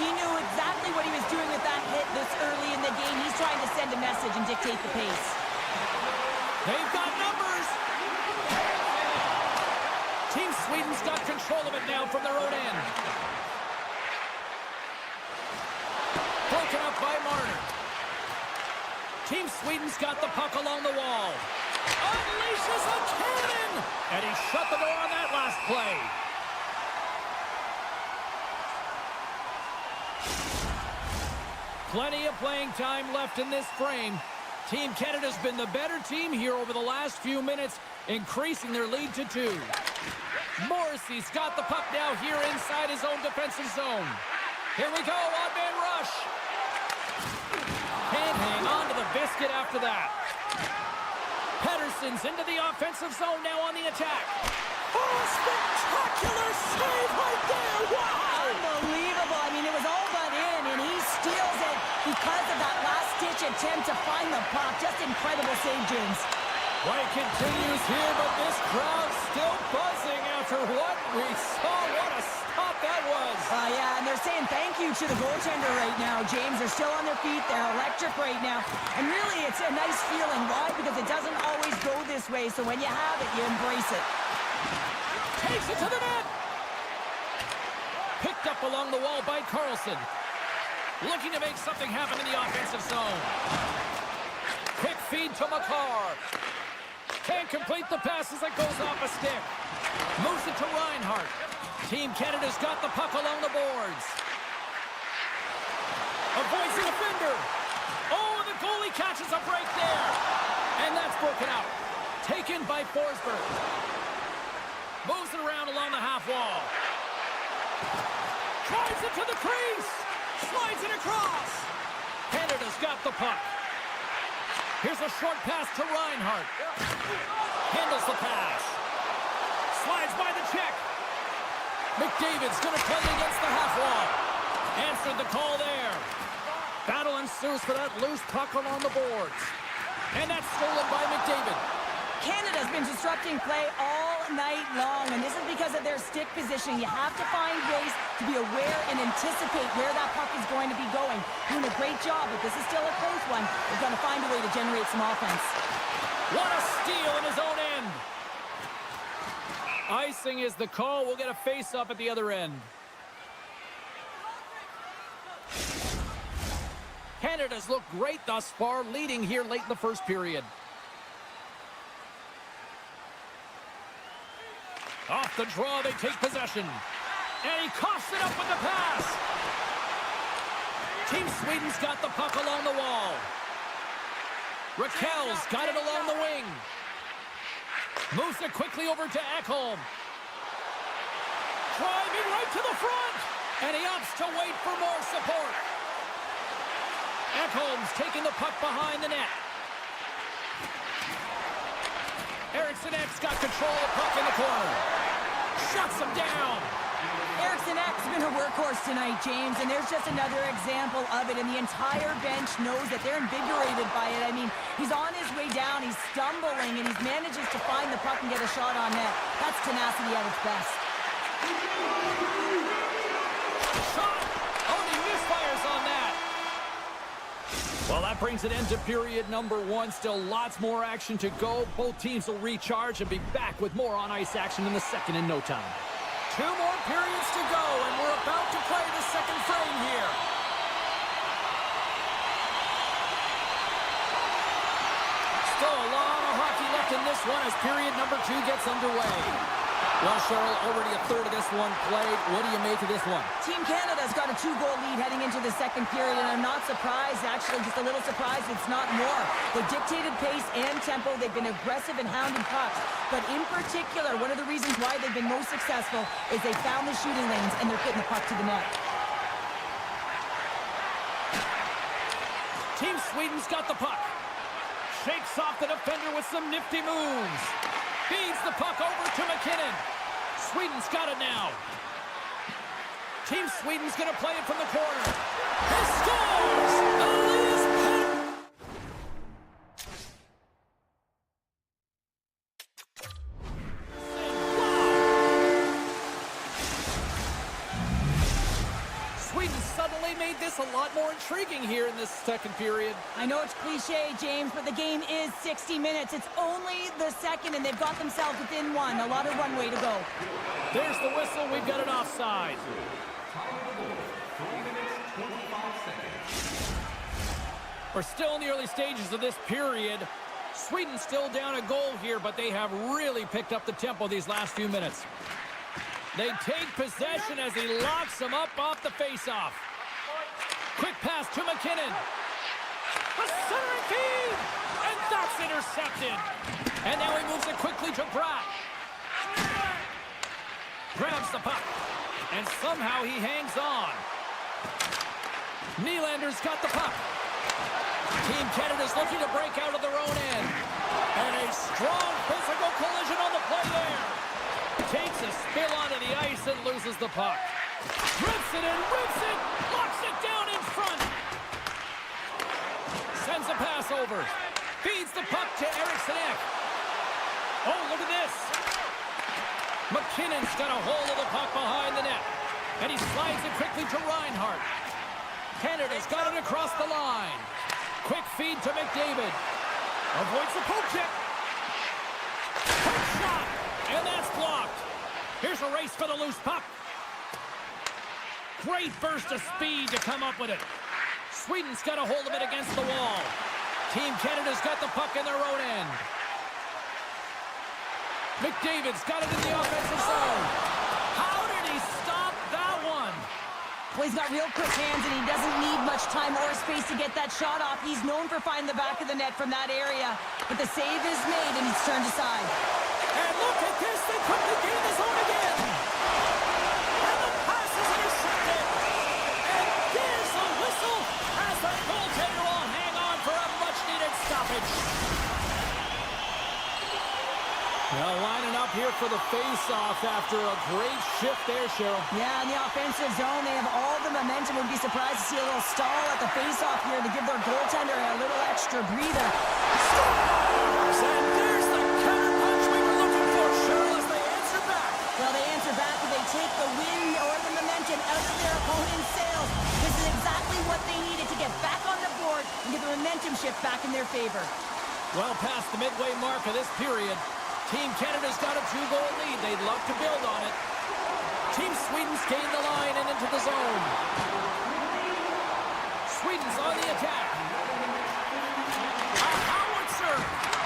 He knew exactly what he was doing with that hit this early in the game. He's trying to send a message and dictate the pace. They've got numbers. Team Sweden's got control of it now from their own end. Broken up by Marner. Team Sweden's got the puck along the wall. Unleashes a cannon! And he shut the door on that last play. Plenty of playing time left in this frame. Team Canada's been the better team here over the last few minutes, increasing their lead to 2. Morrissey's got the puck now here inside his own defensive zone. Here we go, odd-man rush. Can't hang on to the biscuit after that. Pettersson's into the offensive zone now on the attack. Oh, spectacular save right there! Wow! Unbelievable. I mean, it was all but in, and he steals it because of that last-ditch attempt to find the puck. Just incredible save, James. Play continues here, but this crowd's still buzzing after what we saw. What a stop that was. Yeah, and they're saying thank you to the goaltender right now, James. They're still on their feet. They're electric right now. And really, it's a nice feeling. Why? Because it doesn't always go this way, so when you have it, you embrace it. Takes it to the net. Picked up along the wall by Carlson. Looking to make something happen in the offensive zone. Quick feed to MaakY. Can't complete the pass as it goes off a stick. Moves it to Reinhart. Team Canada's got the puck along the boards. Avoids the defender. Oh, and the goalie catches a break there. And that's broken out. Taken by Forsberg. Moves it around along the half wall. Drives it to the crease. Slides it across. Canada's got the puck. Here's a short pass to Reinhart. Handles the pass. Slides by the check. McDavid's going to play against the half wall. Answered the call there. Battle ensues for that loose puck along the boards. And that's stolen by McDavid. Canada's been disrupting play all night long, and this is because of their stick positioning. You have to find ways to be aware and anticipate where that puck is going to be going. Doing a great job, but this is still a close one. They're going to find a way to generate some offense. What a steal in his own end. Icing is the call. We'll get a face-off at the other end. Canada's looked great thus far, leading here late in the first period. Off the draw, they take possession. And he coughs it up with the pass. Team Sweden's got the puck along the wall. Raquel's got it along the wing. Moves it quickly over to Ekholm. Driving right to the front. And he opts to wait for more support. Ekholm's taking the puck behind the net. Eriksson Ek's got control of the puck in the corner. Shuts him down. Eriksson Ek's been a workhorse tonight, James, and there's just another example of it, and the entire bench knows that they're invigorated by it. I mean, he's on his way down, he's stumbling, and he manages to find the puck and get a shot on net. That's tenacity at its best. Shot! Oh, he misfires on that. Well, that brings an end to period number 1. Still lots more action to go. Both teams will recharge and be back with more on-ice action in the second in no time. 2 more periods to go, and we're about to play the second frame here. Still a lot of hockey left in this one as period number 2 gets underway. Well, Cheryl, already a third of this one played. What do you make of this one? Team Canada's got a 2-goal lead heading into the second period, and I'm not surprised, actually, just a little surprised it's not more. They dictated pace and tempo. They've been aggressive and hounding pucks. But in particular, one of the reasons why they've been most successful is they found the shooting lanes and they're getting the puck to the net. Team Sweden's got the puck. Shakes off the defender with some nifty moves. Feeds the puck over to McKinnon. Sweden's got it now. Team Sweden's going to play it from the corner. He scores! Elias Pettersson! Sweden suddenly made this a lot more intriguing here in this second period. I know it's cliche, James, but the game is 60 minutes. It's only the second, and they've got themselves within 1. A lot of runway to go. There's the whistle. We've got an offside. We're still in the early stages of this period. Sweden still down a goal here, but they have really picked up the tempo these last few minutes. They take possession as he locks them up off the faceoff. Quick pass to McKinnon. A centering feed! And that's intercepted. And now he moves it quickly to Bratt. Grabs the puck. And somehow he hangs on. Nylander's got the puck. Team Canada's looking to break out of their own end. And a strong physical collision on the play there. Takes a spill onto the ice and loses the puck. Rips it and rips it. Locks it down in front. Sends a pass over. Feeds the puck to Eriksson Ek. Oh, look at this. McKinnon's got a hold of the puck behind the net. And he slides it quickly to Reinhart. Canada's got it across the line. Quick feed to McDavid. Avoids the poke check. Quick shot. And that's blocked. Here's a race for the loose puck. Great burst of speed to come up with it. Sweden's got a hold of it against the wall. Team Canada's got the puck in their own end. McDavid's got it in the offensive zone. How did he stop that one? Well, he's got real quick hands, and he doesn't need much time or space to get that shot off. He's known for finding the back of the net from that area. But the save is made, and he's turned aside. And look at this. They quickly gain the zone again. And the pass is intercepted. And there's a whistle as the goaltender will hang on for a much-needed stoppage. Now lining up here for the face-off after a great shift there, Cheryl. Yeah, in the offensive zone, they have all the momentum. Would be surprised to see a little stall at the face-off here to give their goaltender a little extra breather. Scores! And there's the counter-punch we were looking for, Cheryl, as they answer back. Well, they answer back and they take the wind or the momentum out of their opponent's sails. This is exactly what they needed to get back on the board and get the momentum shift back in their favor. Well past the midway mark of this period. Team Canada's got a 2-goal lead. They'd love to build on it. Team Sweden's gained the line and into the zone. Sweden's on the attack. A howitzer.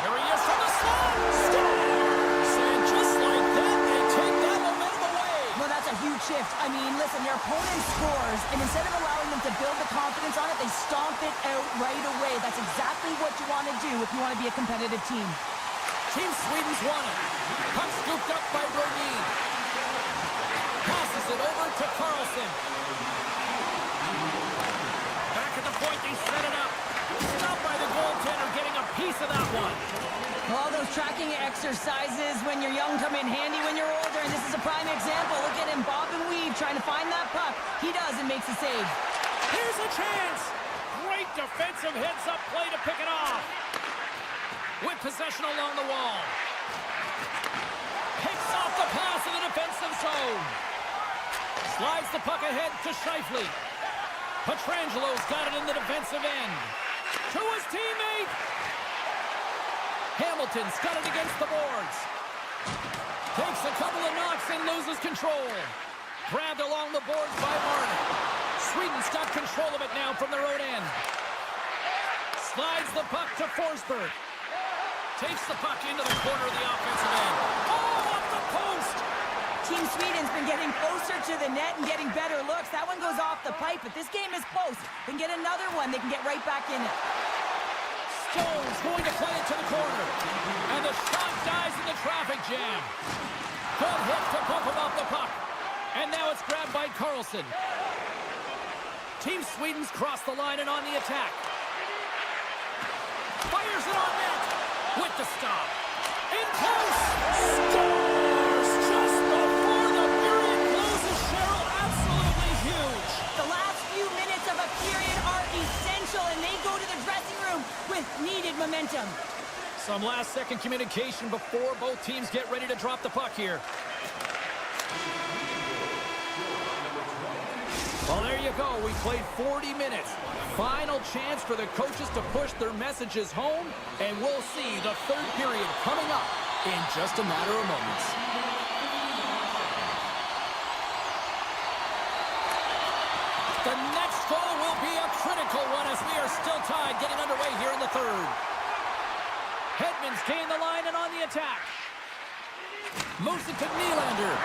Here he is from the slot. Scores! And just like that, they take that momentum away. Well, that's a huge shift. I mean, listen, your opponent scores, and instead of allowing them to build the confidence on it, they stomp it out right away. That's exactly what you want to do if you want to be a competitive team. Team Sweden's won it. Puck scooped up by Brodin. Passes it over to Carlson. Back at the point, they set it up. Stopped by the goaltender, getting a piece of that one. All those tracking exercises when you're young come in handy when you're older, and this is a prime example. Look at him bob and weave, trying to find that puck. He does and makes a save. Here's a chance. Great defensive heads-up play to pick it off. With possession along the wall. Picks off the pass in the defensive zone. Slides the puck ahead to Scheifele. Petrangelo's got it in the defensive end. To his teammate. Hamilton's got it against the boards. Takes a couple of knocks and loses control. Grabbed along the boards by Martin. Sweden's got control of it now from their own end. Slides the puck to Forsberg. Takes the puck into the corner of the offensive end. Oh, up the post! Team Sweden's been getting closer to the net and getting better looks. That one goes off the pipe, but this game is close. They can get another one. They can get right back in it. Stone's going to play it to the corner. And the shot dies in the traffic jam. Good hit to bump him off the puck. And now it's grabbed by Carlson. Team Sweden's crossed the line and on the attack. Fires it on net. With the stop. In close. Scores just before the period closes, Cheryl. Absolutely huge. The last few minutes of a period are essential, and they go to the dressing room with needed momentum. Some last-second communication before both teams get ready to drop the puck here. Well, there you go. We played 40 minutes. Final chance for the coaches to push their messages home, and we'll see the third period coming up in just a matter of moments. The next goal will be a critical one as we are still tied, getting underway here in the third. Hedman's gained the line and on the attack. Moves it to Nylander.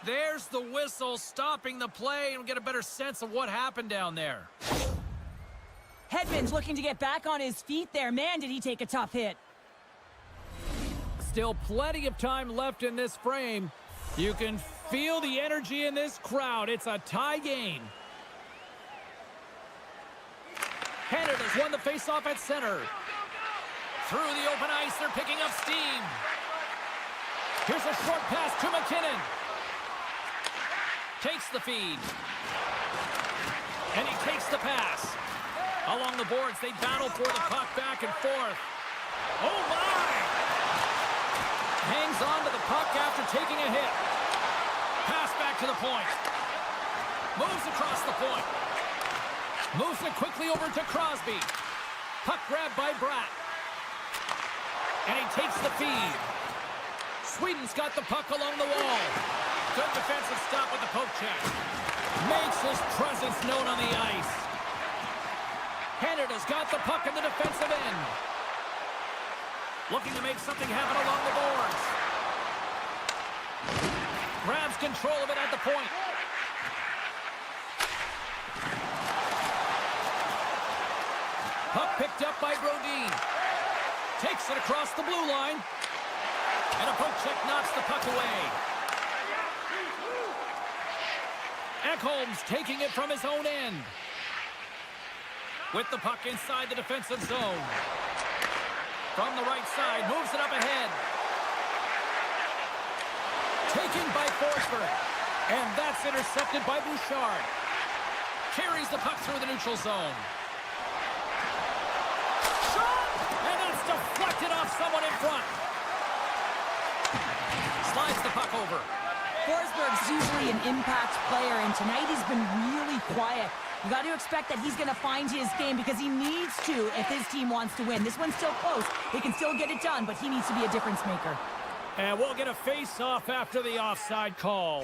There's the whistle stopping the play, and we get a better sense of what happened down there. Hedman's looking to get back on his feet there. Man, did he take a tough hit. Still plenty of time left in this frame. You can feel the energy in this crowd. It's a tie game. Canada's won the faceoff at center. Through the open ice, they're picking up steam. Here's a short pass to McKinnon. Takes the feed. And he takes the pass. Along the boards, they battle for the puck back and forth. Oh, my! Hangs on to the puck after taking a hit. Pass back to the point. Moves across the point. Moves it quickly over to Crosby. Puck grabbed by Bratt. And he takes the feed. Sweden's got the puck along the wall. Good defensive stop with the poke check. Makes his presence known on the ice. Canada's got the puck in the defensive end. Looking to make something happen along the boards. Grabs control of it at the point. Puck picked up by Brodin. Takes it across the blue line. And a poke check knocks the puck away. Ekholm's taking it from his own end. With the puck inside the defensive zone. From the right side, moves it up ahead. Taken by Forsberg. And that's intercepted by Bouchard. Carries the puck through the neutral zone. Shot! And it's deflected off someone in front. Slides the puck over. Forsberg's usually an impact player, and tonight he's been really quiet. You got to expect that he's going to find his game because he needs to if his team wants to win. This one's still close. They can still get it done, but he needs to be a difference maker. And we'll get a face-off after the offside call.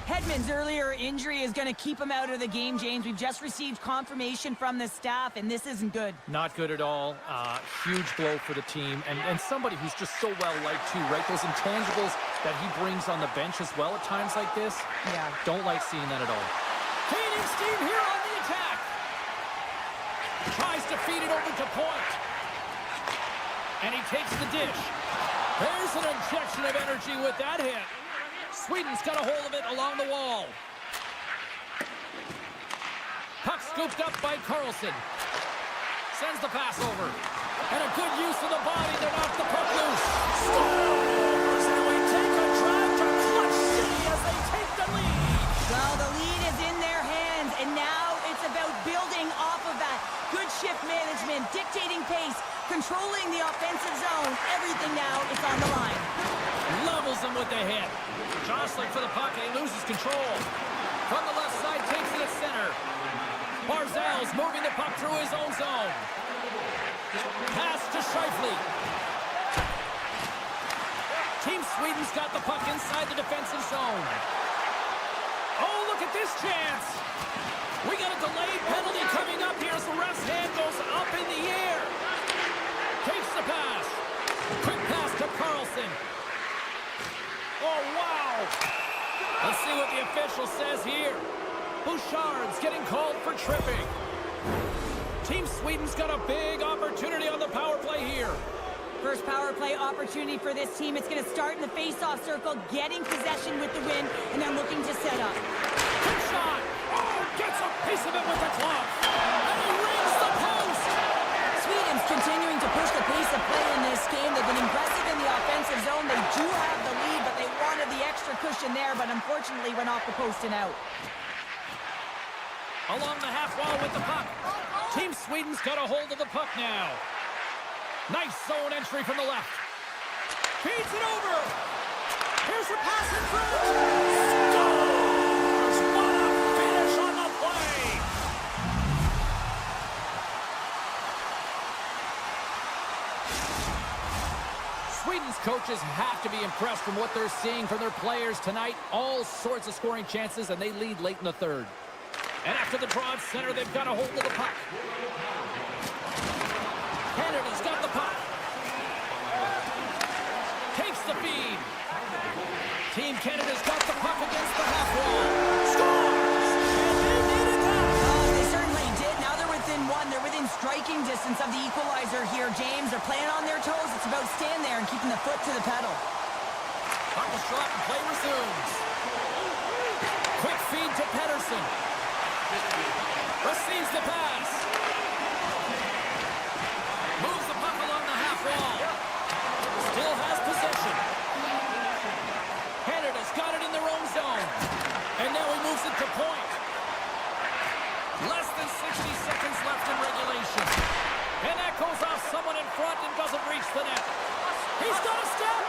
Hedman's earlier injury is going to keep him out of the game, James. We've just received confirmation from the staff, and this isn't good. Not good at all. Huge blow for the team. And somebody who's just so well-liked, too, right? Those intangibles that he brings on the bench as well at times like this. Yeah. Don't like seeing that at all. Gaining steam here on the attack. Tries to feed it over to point. And he takes the dish. There's an injection of energy with that hit. Sweden's got a hold of it along the wall. Puck scooped up by Carlson. Sends the pass over. And a good use of the body to knock the puck loose. Scores! And we take a drive to Clutch City as they take the lead. Well, the lead is in their hands, and now it's about building off of that. Good shift management, dictating pace, controlling the offensive zone. Everything now is on the line. Levels him with the hit. Jostling for the puck, and he loses control. From the left side, takes it at center. Barzal's moving the puck through his own zone. Pass to Scheifele. Team Sweden's got the puck inside the defensive zone. Oh, look at this chance. We got a delayed penalty coming up here as the ref's hand goes up in the air. Takes the pass. Quick pass to Carlson. Oh, wow. Let's see what the official says here. Bouchard's getting called for tripping. Team Sweden's got a big opportunity on the power play here. First power play opportunity for this team. It's going to start in the face-off circle, getting possession with the win, and then looking to set up. Good shot. Oh, gets a piece of it with the glove. And he rings the post. Sweden's continuing to push the pace of play in this game. They've been impressive in the offensive zone. They do have the lead, but they wanted the extra cushion there, but unfortunately went off the post and out. Along the half wall with the puck. Team Sweden's got a hold of the puck now. Nice zone entry from the left. Feeds it over. Here's a pass in front. Scores! What a finish on the play. Sweden's coaches have to be impressed from what they're seeing from their players tonight. All sorts of scoring chances, and they lead late in the third. And after the draw at center, they've got a hold of the puck. Canada's got the puck. Takes the feed. Team Canada's got the puck against the half wall. Scores! And they needed that. Oh, they certainly did. Now they're within one. They're within striking distance of the equalizer here, James. They're playing on their toes. It's about staying there and keeping the foot to the pedal. Puck is dropped and play resumes. Quick feed to Pettersson. Receives the pass. Moves the puck along the half wall. Still has possession. Canada's got it in their own zone. And now he moves it to point. Less than 60 seconds left in regulation. And that goes off someone in front and doesn't reach the net. He's got a step.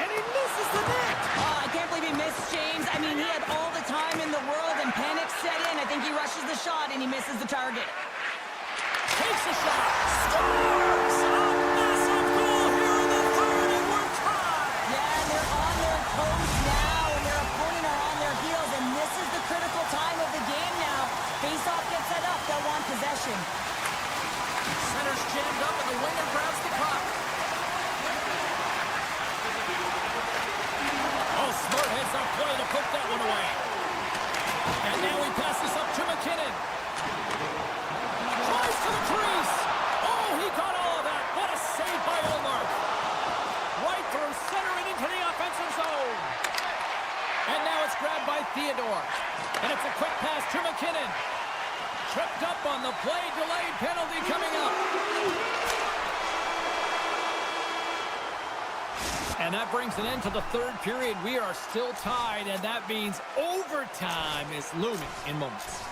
And he misses the net. Oh, I can't believe he missed, James. I mean, he had all the time in the world and panic set in. I think he rushes the shot and he misses the target. Takes a shot. Scores! A massive goal here in the third, and we're tied. Yeah, and they're on their toes now, and their opponent are on their heels, and this is the critical time of the game now. Face-off gets set up. They'll want possession. Center's jammed up, and the winger grabs the puck. Oh, smart heads-up play to put that one away. And now he passes up to McKinnon. Tries to the crease. Oh, he got all of that. What a save by Ullmark. Right through center and into the offensive zone. And now it's grabbed by Theodore. And it's a quick pass to McKinnon. Tripped up on the play. Delayed penalty coming up. And that brings an end to the third period. We are still tied, and that means overtime is looming in moments.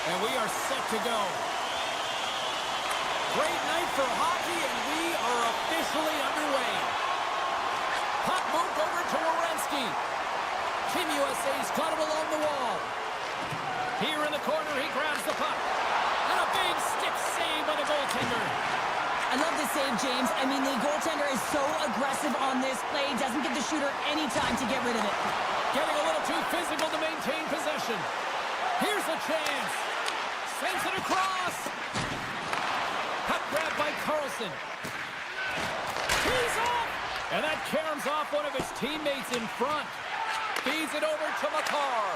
And we are set to go. Great night for hockey, and we are officially underway. Puck moved over to Werenski. Team USA's got it along the wall. Here in the corner, he grabs the puck. And a big stick save by the goaltender. I love this save, James. I mean, the goaltender is so aggressive on this play. Doesn't give the shooter any time to get rid of it. Getting a little too physical to maintain possession. Here's a chance. Sends it across. Puck grabbed by Carlson. He's off. And that caroms off one of his teammates in front. Feeds it over to MaakY.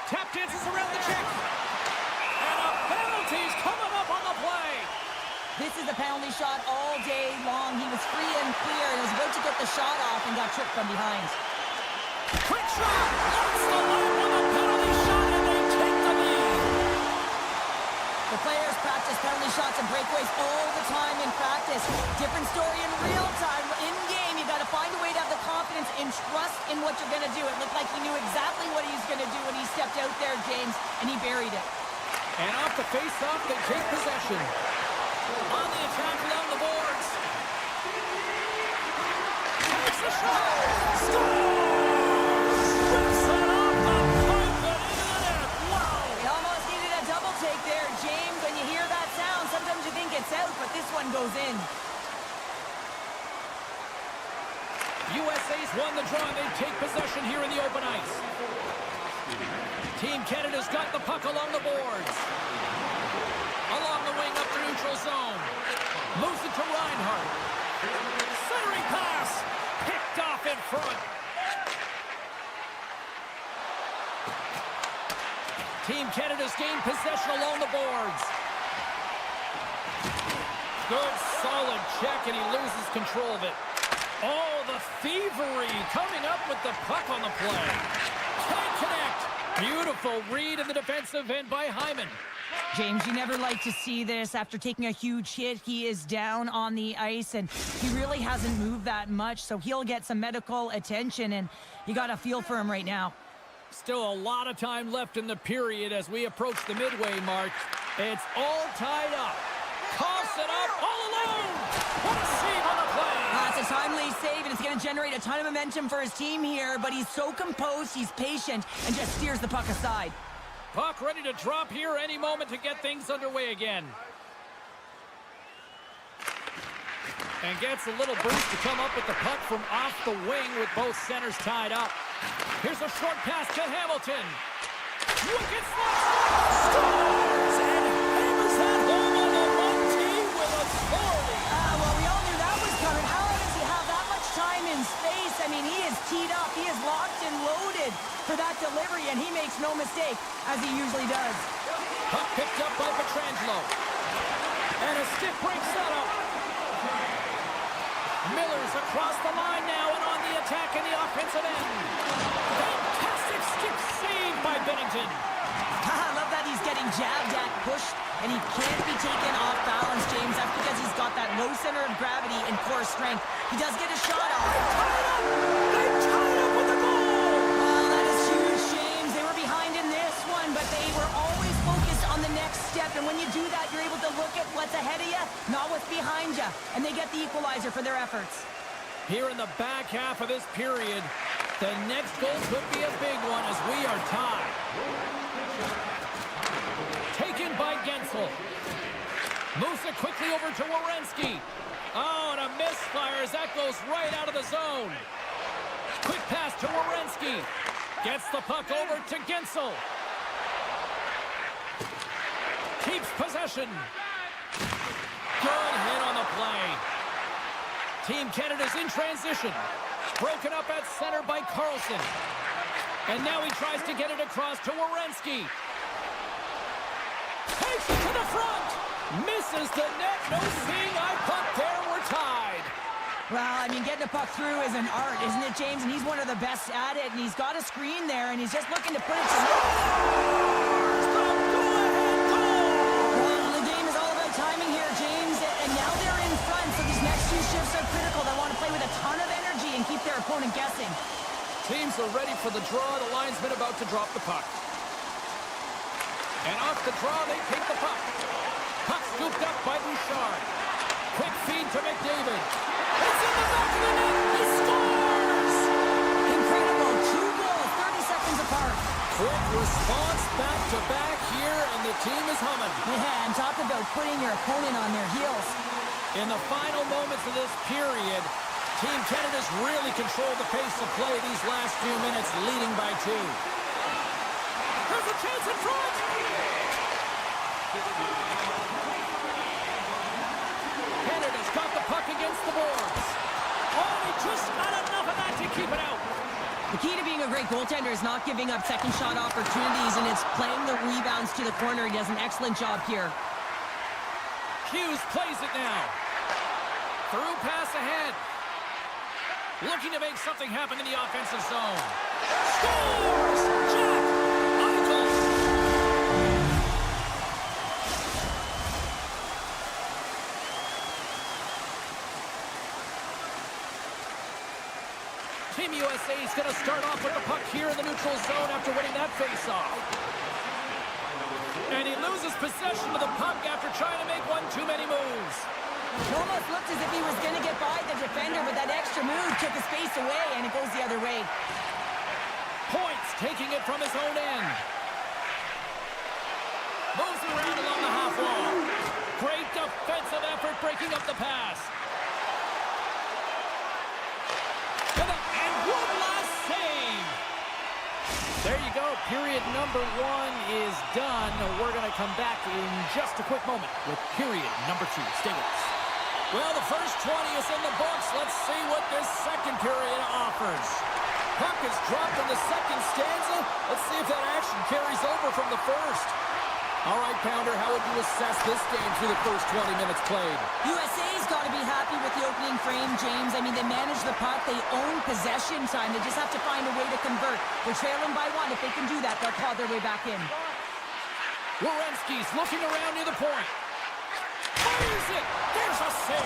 Tap dances around the check. And a penalty's coming up on the play. This is a penalty shot all day long. He was free and clear and was about to get the shot off and got tripped from behind. Quick shot. That's the line on the penalty shot, and they take the lead. The players practice penalty shots and breakaways all the time in practice. Different story in real time. In game, you got to find a way to have the confidence and trust in what you're going to do. It looked like he knew exactly what he was going to do when he stepped out there, James, and he buried it. And off the face-off, they take possession. On the attack along the boards. Takes a shot. Scores! Rips it off the pipe and into the net. Wow! He almost needed a double take there, James. When you hear that sound, sometimes you think it's out, but this one goes in. USA's won the draw, and they take possession here in the open ice. Team Canada's got the puck along the boards. Along the wing up the neutral zone. Moves it to Reinhart. Centering pass. Picked off in front. Team Canada's gained possession along the boards. Good solid check, and he loses control of it. Oh, the thievery coming up with the puck on the play. Can't connect. Beautiful read in the defensive end by Hyman. James, you never like to see this. After taking a huge hit, he is down on the ice, and he really hasn't moved that much, so he'll get some medical attention, and you got a feel for him right now. Still a lot of time left in the period as we approach the midway mark. It's all tied up. Coughs it up all alone. What a save on the play. That's a timely save, and it's going to generate a ton of momentum for his team here, but he's so composed, he's patient, and just steers the puck aside. Puck ready to drop here any moment to get things underway again. And gets a little boost to come up with the puck from off the wing with both centers tied up. Here's a short pass to Hamilton. Wicked slash. Scores! And hammers that home on the one team with authority. Well, we all knew that was coming. How does he have that much time and space? I mean, he is teed up. He is locked and loaded for that delivery, and he makes no mistake, as he usually does. Puck picked up by Pietrangelo. And a stick breaks that up. Miller's across the line now and on the attack in the offensive end. Fantastic stick save by Bennington. I love that he's getting jabbed at, pushed, and he can't be taken off balance, James. That's because he's got that low center of gravity and core strength. He does get a shot off. They tied up with the goal! That is huge, James. They were behind in this one, but they were always focused on the next step. And when you do that, you're able to look at what's ahead of you, not what's behind you. And they get the equalizer for their efforts. Here in the back half of this period, the next goal could be a big one as we are tied. Taken by Gensel. Moves it quickly over to Werenski. Oh, and a misfire as that goes right out of the zone. Quick pass to Werenski. Gets the puck over to Gensel. Keeps possession. Good hit on the play. Team Canada's in transition. Broken up at center by Carlson. And now he tries to get it across to Werenski. Takes it to the front. Misses the net. No seeing eye puck there. We're tied. Well, I mean, getting a puck through is an art, isn't it, James? And he's one of the best at it. And he's got a screen there, and he's just looking to put it to net. Well, the game is all about timing here, James. And now they're in front, so these next two shifts are critical. They want to play with a ton of energy and keep their opponent guessing. Teams are ready for the draw. The linesman about to drop the puck. And off the draw, they take the puck. Puck scooped up by Bouchard. Quick feed to McDavid. It's in the back of the net. He scores! Incredible. 2 goals, 30 seconds apart. Quick response back-to-back here, and the team is humming. Yeah, and talk about putting your opponent on their heels. In the final moments of this period, Team Canada's really controlled the pace of play these last few minutes, leading by 2. There's a chance in front! Canada's got the puck against the boards. Oh, he just got enough of that to keep it out. The key to being a great goaltender is not giving up second shot opportunities, and it's playing the rebounds to the corner. He does an excellent job here. Hughes plays it now. Through pass ahead. Looking to make something happen in the offensive zone. Scores! Jack Eichel! Team USA is going to start off with the puck here in the neutral zone after winning that faceoff. And he loses possession of the puck after trying to make one too many moves. It almost looked as if he was going to get by the defender, but that extra move took his space away, and it goes the other way. Points taking it from his own end. Moves around along the half wall. Great defensive effort breaking up the pass. And one last save. There you go. Period number 1 is done. We're going to come back in just a quick moment with period number 2. Stay with us. Well, the first 20 is in the books. Let's see what this second period offers. Puck is dropped in the second stanza. Let's see if that action carries over from the first. All right, Pounder, how would you assess this game through the first 20 minutes played? USA's got to be happy with the opening frame, James. I mean, they manage the puck. They own possession time. They just have to find a way to convert. They're trailing by 1. If they can do that, they'll claw their way back in. Werenski's looking around near the point. Fires it! There's a save!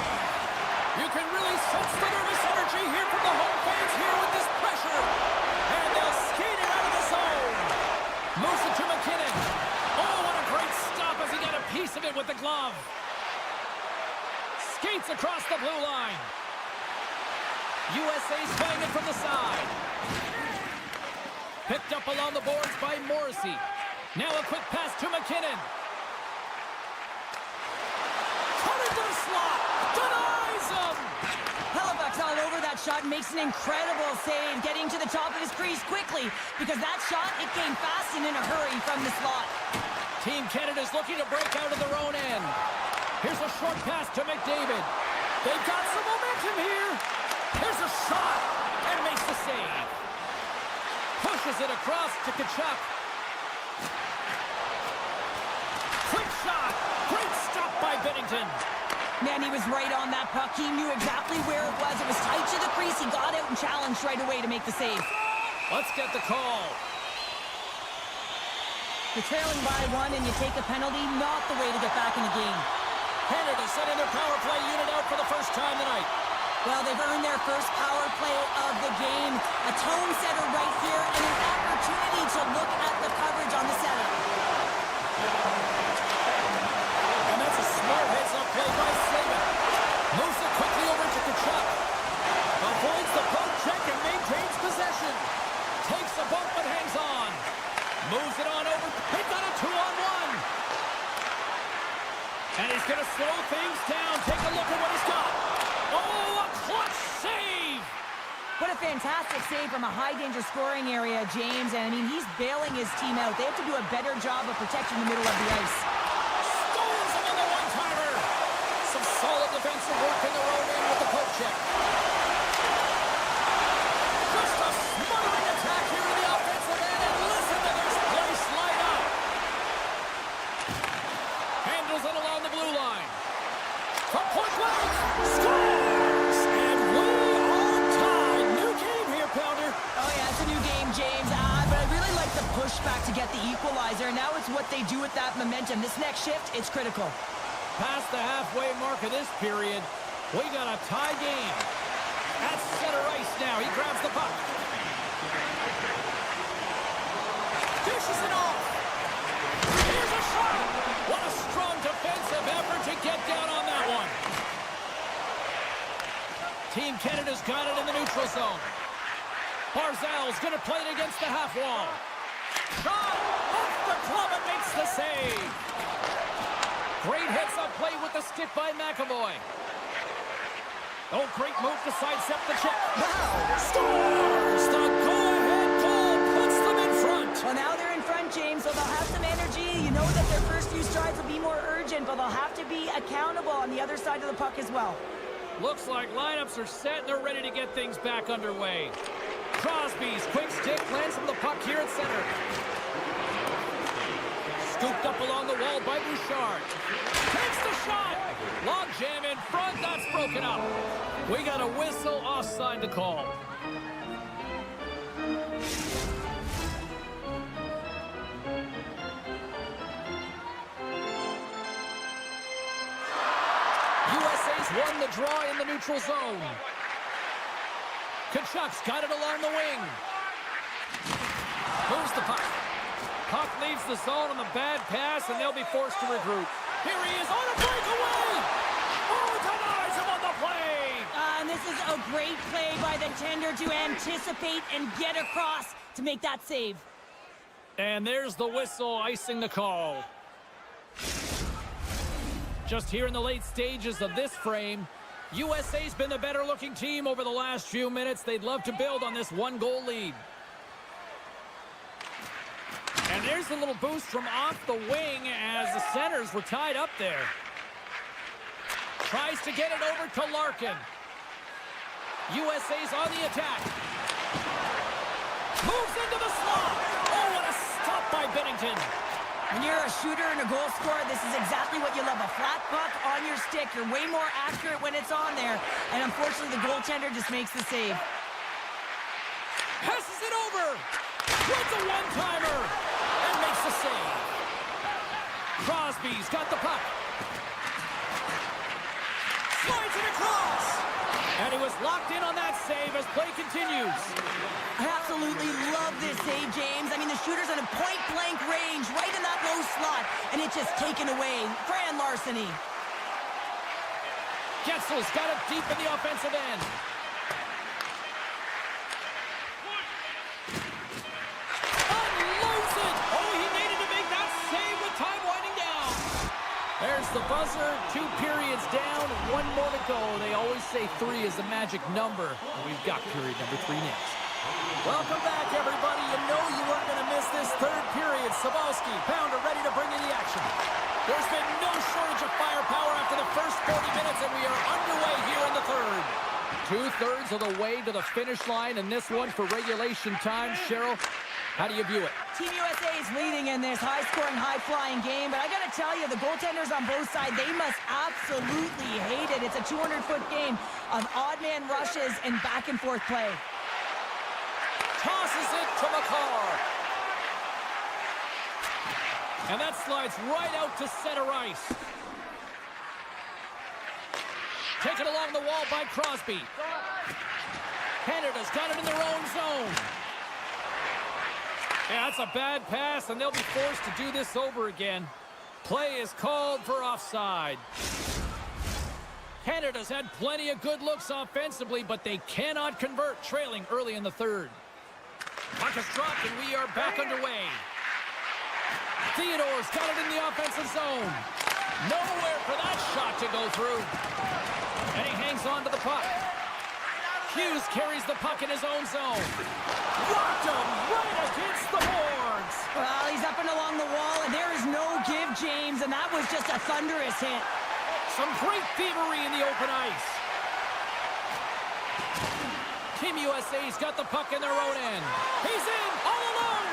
You can really sense the nervous energy here from the home fans here with this pressure. And they'll skate it out of the zone. Moves it to McKinnon. Oh, what a great stop as he got a piece of it with the glove. Skates across the blue line. USA's playing it from the side. Picked up along the boards by Morrissey. Now a quick pass to McKinnon. Cut into the slot. Denies him. Hellebuyck's all over that shot and makes an incredible save, getting to the top of his crease quickly, because that shot, it came fast and in a hurry from the slot. Team Canada's looking to break out of their own end. Here's a short pass to McDavid. They've got some momentum here. Here's a shot and makes the save. Pushes it across to Tkachuk. Quick shot. Great stop by Binnington. Man, he was right on that puck. He knew exactly where it was. It was tight to the crease. He got out and challenged right away to make the save. Let's get the call. You're trailing by 1 and you take a penalty, not the way to get back in the game. Canada sending their power play unit out for the first time tonight. Well, they've earned their first power play of the game. A tone setter right here and an opportunity to look at the coverage on the setup. And that's a smart heads-up play by Saban. Moves it quickly over to Tkachuk. Avoids the poke check and maintains possession. Takes a bump but hangs on. Moves it on over. They've got a 2-on-1. And he's going to slow things down. Take a look at what he's got. Oh, a clutch save! What a fantastic save from a high-danger scoring area, James. And, I mean, he's bailing his team out. They have to do a better job of protecting the middle of the ice. Scores him on the one-timer. Some solid defensive work in their own end with the poke check. Just a smothering attack here in the offensive end. And listen to this place light up. Handles it along the blue line. From point blank. Scores! And we are tied. New game here, Pounder. Oh, yeah, it's a new game, James. But I really like the pushback to get the equalizer. Now it's what they do with that momentum. This next shift, it's critical. Past the halfway mark of this period, we got a tie game. At center ice now. He grabs the puck. Dishes it off. Here's a Team Canada's got it in the neutral zone. Barzal's going to play it against the half wall. Shot off the club and makes the save. Great hits up play with the stick by MaakY. Oh, great move to sidestep the check. Wow! Scores! The go-ahead goal puts them in front. Well, now they're in front, James, so they'll have some energy. You know that their first few strides will be more urgent, but they'll have to be accountable on the other side of the puck as well. Looks like lineups are set and they're ready to get things back underway. Crosby's quick stick lands from the puck here at center. Scooped up along the wall by Bouchard. Takes the shot. Long jam in front. That's broken up. We got a whistle offside to call. USA's won the draw in the neutral zone. Kachuk's got it along the wing. Moves the puck. Puck leaves the zone on the bad pass, and they'll be forced to regroup. Here he is on a breakaway! Oh, denies him on the play! And this is a great play by the tender to anticipate and get across to make that save. And there's the whistle icing the call. Just here in the late stages of this frame, USA's been the better-looking team over the last few minutes. They'd love to build on this one-goal lead. And there's a little boost from off the wing as the centers were tied up there. Tries to get it over to Larkin. USA's on the attack. Moves into the slot. Oh, what a stop by Binnington. When you're a shooter and a goal scorer, this is exactly what you love. A flat puck on your stick. You're way more accurate when it's on there. And unfortunately, the goaltender just makes the save. Passes it over. Wins a one-timer. And makes the save. Crosby's got the puck. Slides it across. And he was locked in on that save as play continues. I absolutely love this save, James. I mean, the shooter's in a point-blank range, right in that low slot, and it's just taken away. Grand larceny. Getzel's got it deep in the offensive end. Unloads it! Oh, he needed to make that save with time winding down. There's the buzzer. 2 periods down, 1 more to go. They always say 3 is the magic number. And we've got period number 3 next. Welcome back, everybody. You know you weren't going to miss this third period. Sabalski, Pounder ready to bring in the action. There's been no shortage of firepower after the first 40 minutes, and we are underway here in the third. 2/3 of the way to the finish line, and this one for regulation time. Cheryl, how do you view it? Team USA is leading in this high-scoring, high-flying game, but I got to tell you, the goaltenders on both sides, they must absolutely hate it. It's a 200-foot game of odd-man rushes and back-and-forth play. Tosses it to McCarr. And that slides right out to center ice. Taken along the wall by Crosby. Canada's got it in their own zone. Yeah, that's a bad pass, and they'll be forced to do this over again. Play is called for offside. Canada's had plenty of good looks offensively, but they cannot convert, trailing early in the third. Puck is dropped, and we are back underway. Theodore's got it in the offensive zone. Nowhere for that shot to go through. And he hangs on to the puck. Hughes carries the puck in his own zone. Blocked him right against the boards. Well, he's up and along the wall, and there is no give, James, and that was just a thunderous hit. Some great thievery in the open ice. Team USA's got the puck in their own end. He's in, all alone.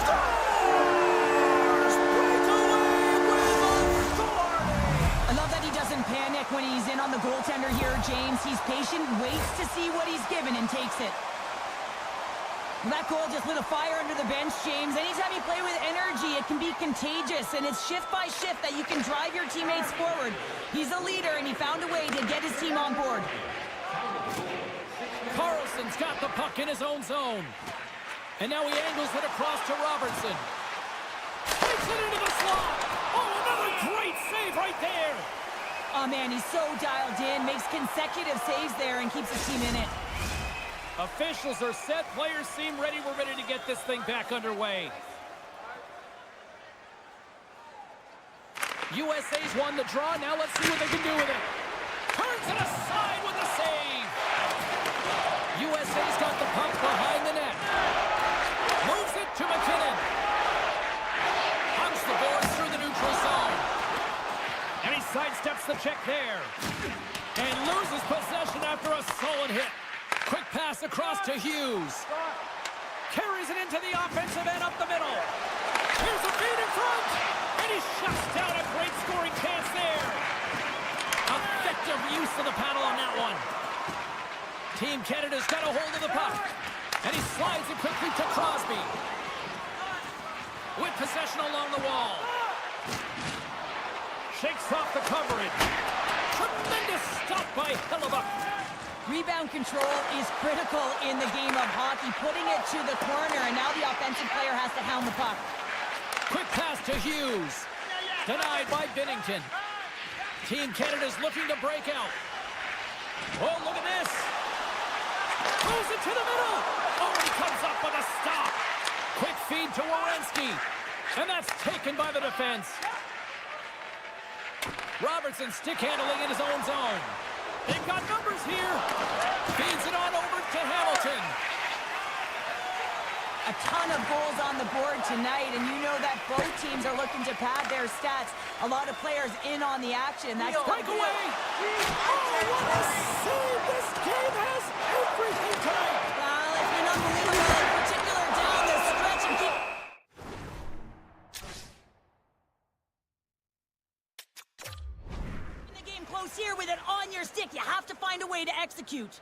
Scores! Breakaway with authority. I love that he doesn't panic when he's in on the goaltender here, James. He's patient, waits to see what he's given, and takes it. That goal just lit a fire under the bench, James. Anytime you play with energy, it can be contagious, and it's shift by shift that you can drive your teammates forward. He's a leader, and he found a way to get his team on board. Carlson's got the puck in his own zone. And now he angles it across to Robertson. Takes it into the slot. Oh, another great save right there. Oh man, he's so dialed in, makes consecutive saves there and keeps his team in it. Officials are set, players seem ready. We're ready to get this thing back underway. USA's won the draw. Now let's see what they can do with it. Turns it aside with the save. USA's got the puck behind the net. Moves it to McKinnon. Hunts the boards through the neutral zone. And he sidesteps the check there. And loses possession after a solid hit. Quick pass across to Hughes. Carries it into the offensive end up the middle. Here's a feed in front. And he shuts down a great scoring chance there. Effective use of the paddle on that one. Team Canada's got a hold of the puck. And he slides it quickly to Crosby. With possession along the wall. Shakes off the coverage. Tremendous stop by Hellebuck. Rebound control is critical in the game of hockey, putting it to the corner, and now the offensive player has to hound the puck. Quick pass to Hughes. Denied by Binnington. Team Canada's looking to break out. Oh, look at this. Throws it to the middle. Oh, he comes up with a stop. Quick feed to Werenski. And that's taken by the defense. Robertson stick handling in his own zone. They've got numbers here. Feeds it on over to Hamilton. A ton of goals on the board tonight, and you know that both teams are looking to pad their stats. A lot of players in on the action. That's breakaway. Oh, what a save! This game has everything tonight. Well, it's been unbelievable, in particular down the stretch and keep... In the game close here with it on your stick. You have to find a way to execute.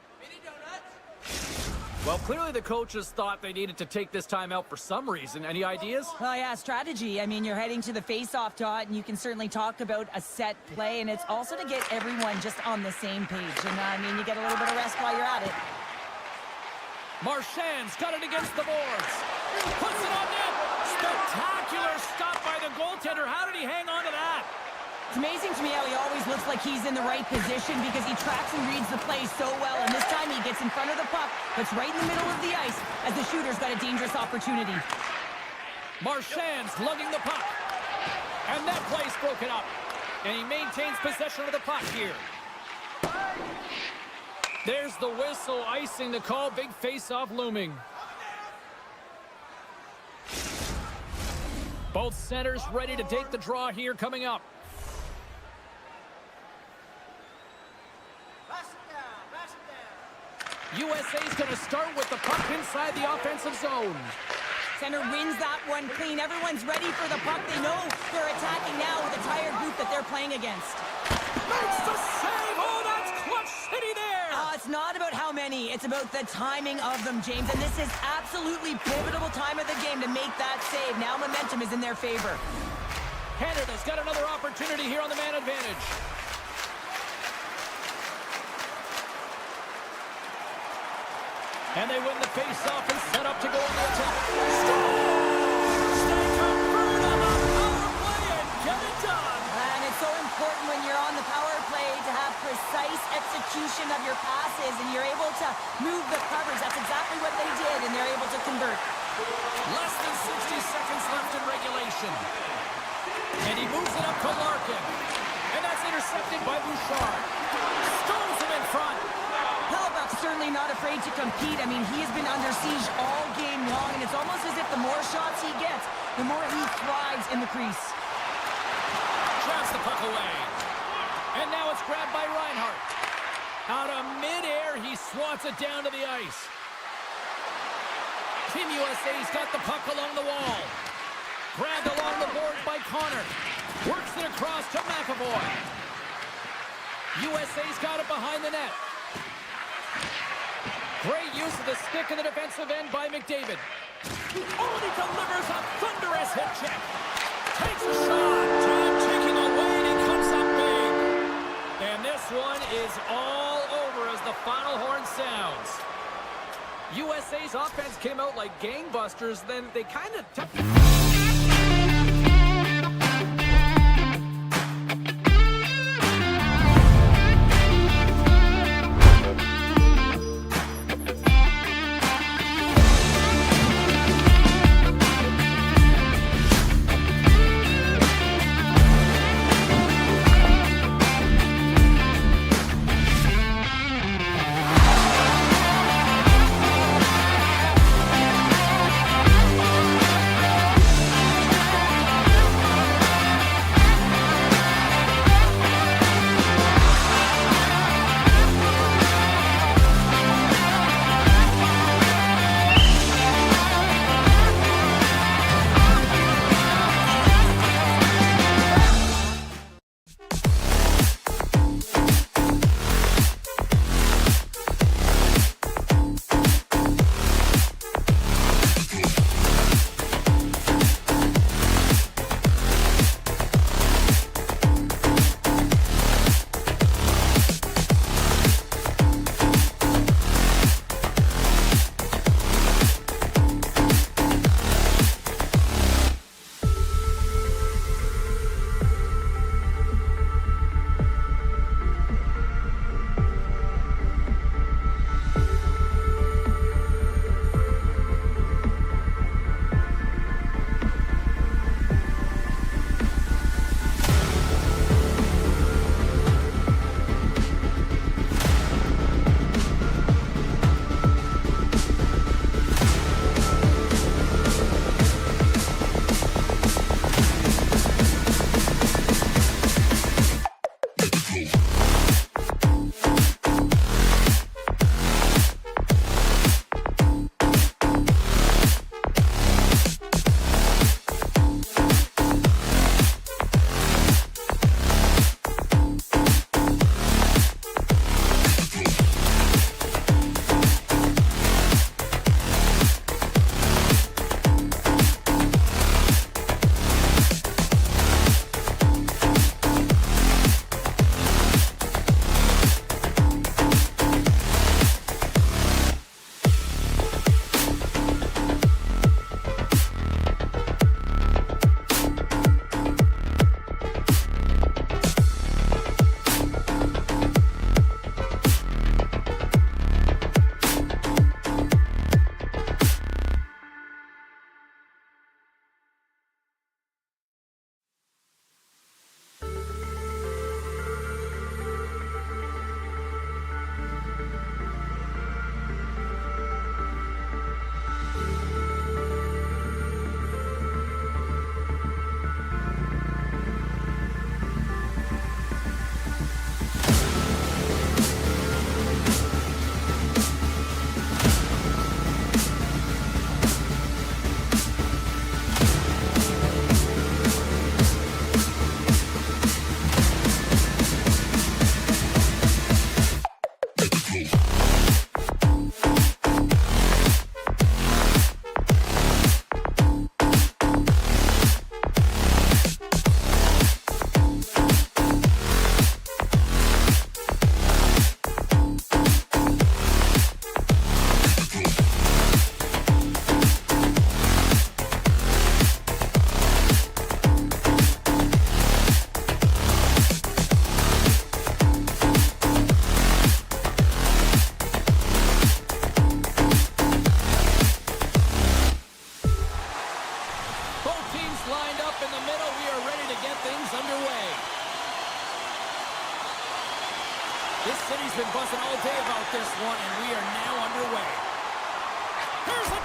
Well, clearly the coaches thought they needed to take this time out for some reason. Any ideas? Well, yeah, strategy. I mean, you're heading to the face-off dot, and you can certainly talk about a set play, and it's also to get everyone just on the same page. And, I mean, you get a little bit of rest while you're at it. Marchand's got it against the boards. Puts it on net. Spectacular stop by the goaltender. How did he hang on to that? It's amazing to me how he always looks like he's in the right position because he tracks and reads the play so well. And this time he gets in front of the puck, that's right in the middle of the ice as the shooter's got a dangerous opportunity. Marchand's lugging the puck. And that play's broken up. And he maintains possession of the puck here. There's the whistle, icing the call. Big face-off looming. Both centers ready to take the draw here coming up. USA's going to start with the puck inside the offensive zone. Center wins that one clean. Everyone's ready for the puck. They know they're attacking now with a tired group that they're playing against. Makes the save! Oh, that's clutch city there! It's not about how many. It's about the timing of them, James. And this is absolutely pivotal time of the game to make that save. Now momentum is in their favor. Canada's got another opportunity here on the man advantage. And they win the face-off and set up to go on the attack. Scores! They convert on the power play and get it done. And it's so important when you're on the power play to have precise execution of your passes, and you're able to move the coverage. That's exactly what they did, and they're able to convert. Less than 60 seconds left in regulation. And he moves it up to Larkin. And that's intercepted by Bouchard. Stones him in front. Hellebuck's certainly not afraid to compete. I mean, he has been under siege all game long, and it's almost as if the more shots he gets, the more he thrives in the crease. Drives the puck away. And now it's grabbed by Reinhart. Out of midair, he swats it down to the ice. Team USA's got the puck along the wall. Grabbed along the boards by Connor. Works it across to McAvoy. USA's got it behind the net. Great use of the stick in the defensive end by McDavid. Oh, and he delivers a thunderous hit check. Takes a shot. Time taking away, and he comes up big. And this one is all over as the final horn sounds. USA's offense came out like gangbusters, then they kind of took...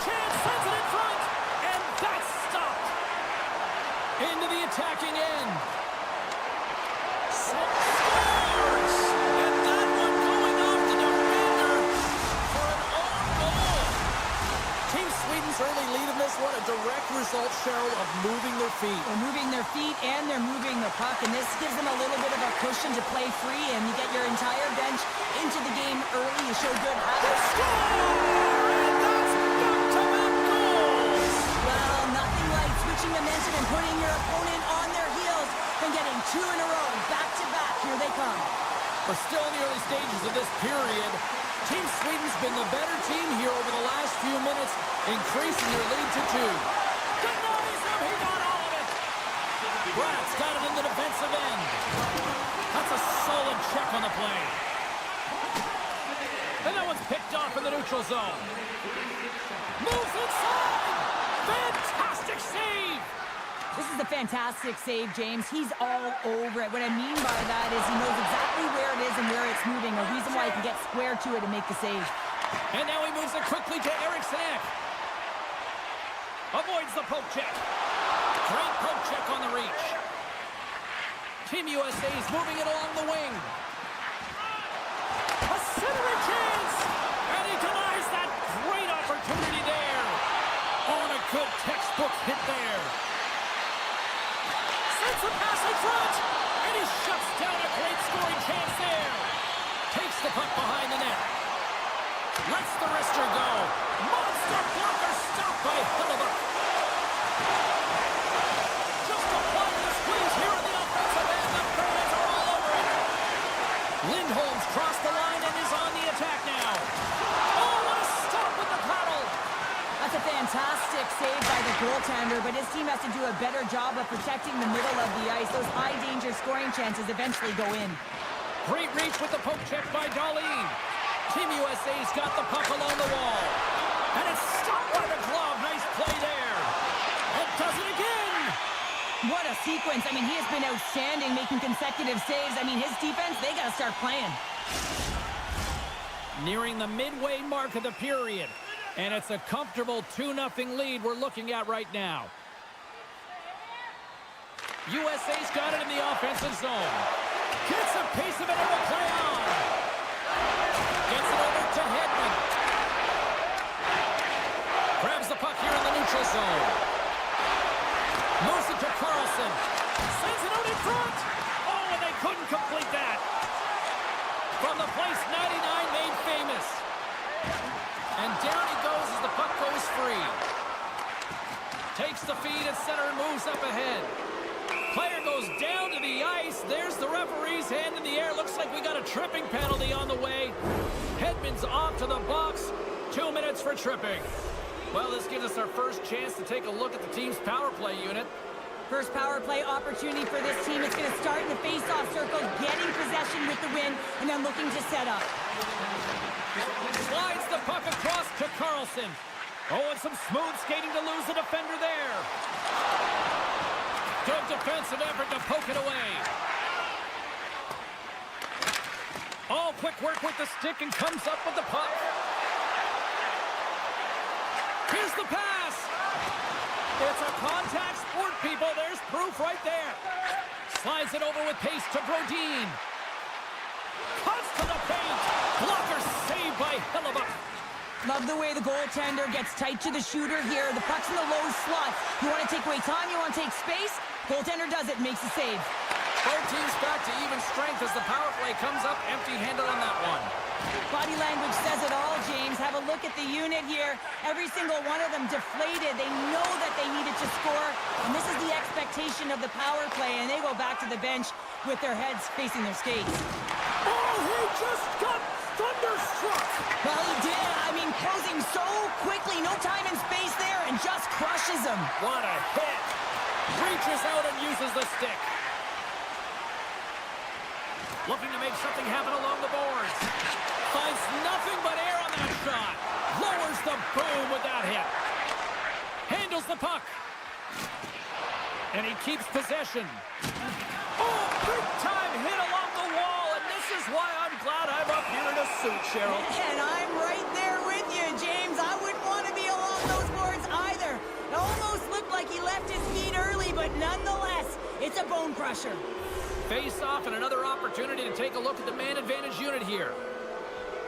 chance, sends it in front, and that's stopped. Into the attacking end. Scores! And that one going off the defender for an own goal. Team Sweden's early lead in this one, a direct result, Cheryl, of moving their feet. They're moving their feet and they're moving the puck, and this gives them a little bit of a cushion to play free, and you get your entire bench into the game early. You show good habits. And that's back-to-back goals. Well, nothing like switching momentum and putting your opponent on their heels than getting two in a row, back-to-back. Here they come. We're still in the early stages of this period. Team Sweden's been the better team here over the last few minutes, increasing their lead to 2. Denies him, he got all of it. Brat's got it in the defensive end. That's a solid check on the play. And that one's picked off in the neutral zone. Moves inside. Fantastic save. This is a fantastic save, James. He's all over it. What I mean by that is he knows exactly where it is and where it's moving, a reason why he can get square to it and make the save. And now he moves it quickly to Eriksson. Avoids the poke check. Great poke check on the reach. Team USA is moving it along the wing. A centering chance! And he denies that great opportunity there. On a good textbook hit there. Sends a pass in front, and he shuts down a great scoring chance there. Takes the puck behind the net. Lets the wrister go. Monster blocker stopped by Limbo. Just applying the squeeze here in the offensive end. The fans are all over it. Lindholm's crossed the line and is on the attack now. Oh, what a stop with the paddle. That's a fantastic save by the goaltender, but his team has to do a better job of protecting the middle of the ice. Those high-danger scoring chances eventually go in. Great reach with the poke check by Darlene. Team USA's got the puck along the wall. And it's stopped by the glove. Nice play there. And does it again. What a sequence. I mean, he has been outstanding, making consecutive saves. I mean, his defense, they got to start playing. Nearing the midway mark of the period. And it's a comfortable 2-0 lead we're looking at right now. USA's got it in the offensive zone. Gets a piece of it and will play on. Gets it over to Hedman. Grabs the puck here in the neutral zone. Moves it to Carlson. Sends it out in front. Oh, and they couldn't complete that. From the place 99 made famous. And down he goes as the puck goes free. Takes the feed at center and moves up ahead. Player goes down to the ice. There's the referee's hand in the air. Looks like we got a tripping penalty on the way. Hedman's off to the box. 2 minutes for tripping. Well, this gives us our first chance to take a look at the team's power play unit. First power play opportunity for this team. It's going to start in the face-off circle, getting possession with the win, and then looking to set up. Slides the puck across to Carlson. Oh, and some smooth skating to lose the defender there. Good defensive effort to poke it away. All quick work with the stick and comes up with the puck. Here's the pass. It's a contact sport, people. There's proof right there. Slides it over with pace to Brodin. Cuts to the paint. Blocker saved by Hellebuyck. Love the way the goaltender gets tight to the shooter here. The puck's in the low slot. You want to take away time, you want to take space. Goaltender does it, makes the save. Both teams back to even strength as the power play comes up empty-handed on that one. Body language says it all, James. Have a look at the unit here. Every single one of them deflated. They know that they needed to score, and this is the expectation of the power play, and they go back to the bench with their heads facing their skates. Oh, he just got thunderstruck. Well, he did. I mean, closing so quickly. No time and space there, and just crushes him. What a hit. Reaches out and uses the stick. Looking to make something happen along the boards. Finds nothing but air on that shot. Lowers the boom with that hit. Handles the puck. And he keeps possession. Oh, big time hit along the wall. And this is why I'm glad I'm up here in a suit, Cheryl. And I'm right there with you, James. I wouldn't want to be along the like he left his feet early, but nonetheless, it's a bone crusher. Face off and another opportunity to take a look at the man advantage unit here.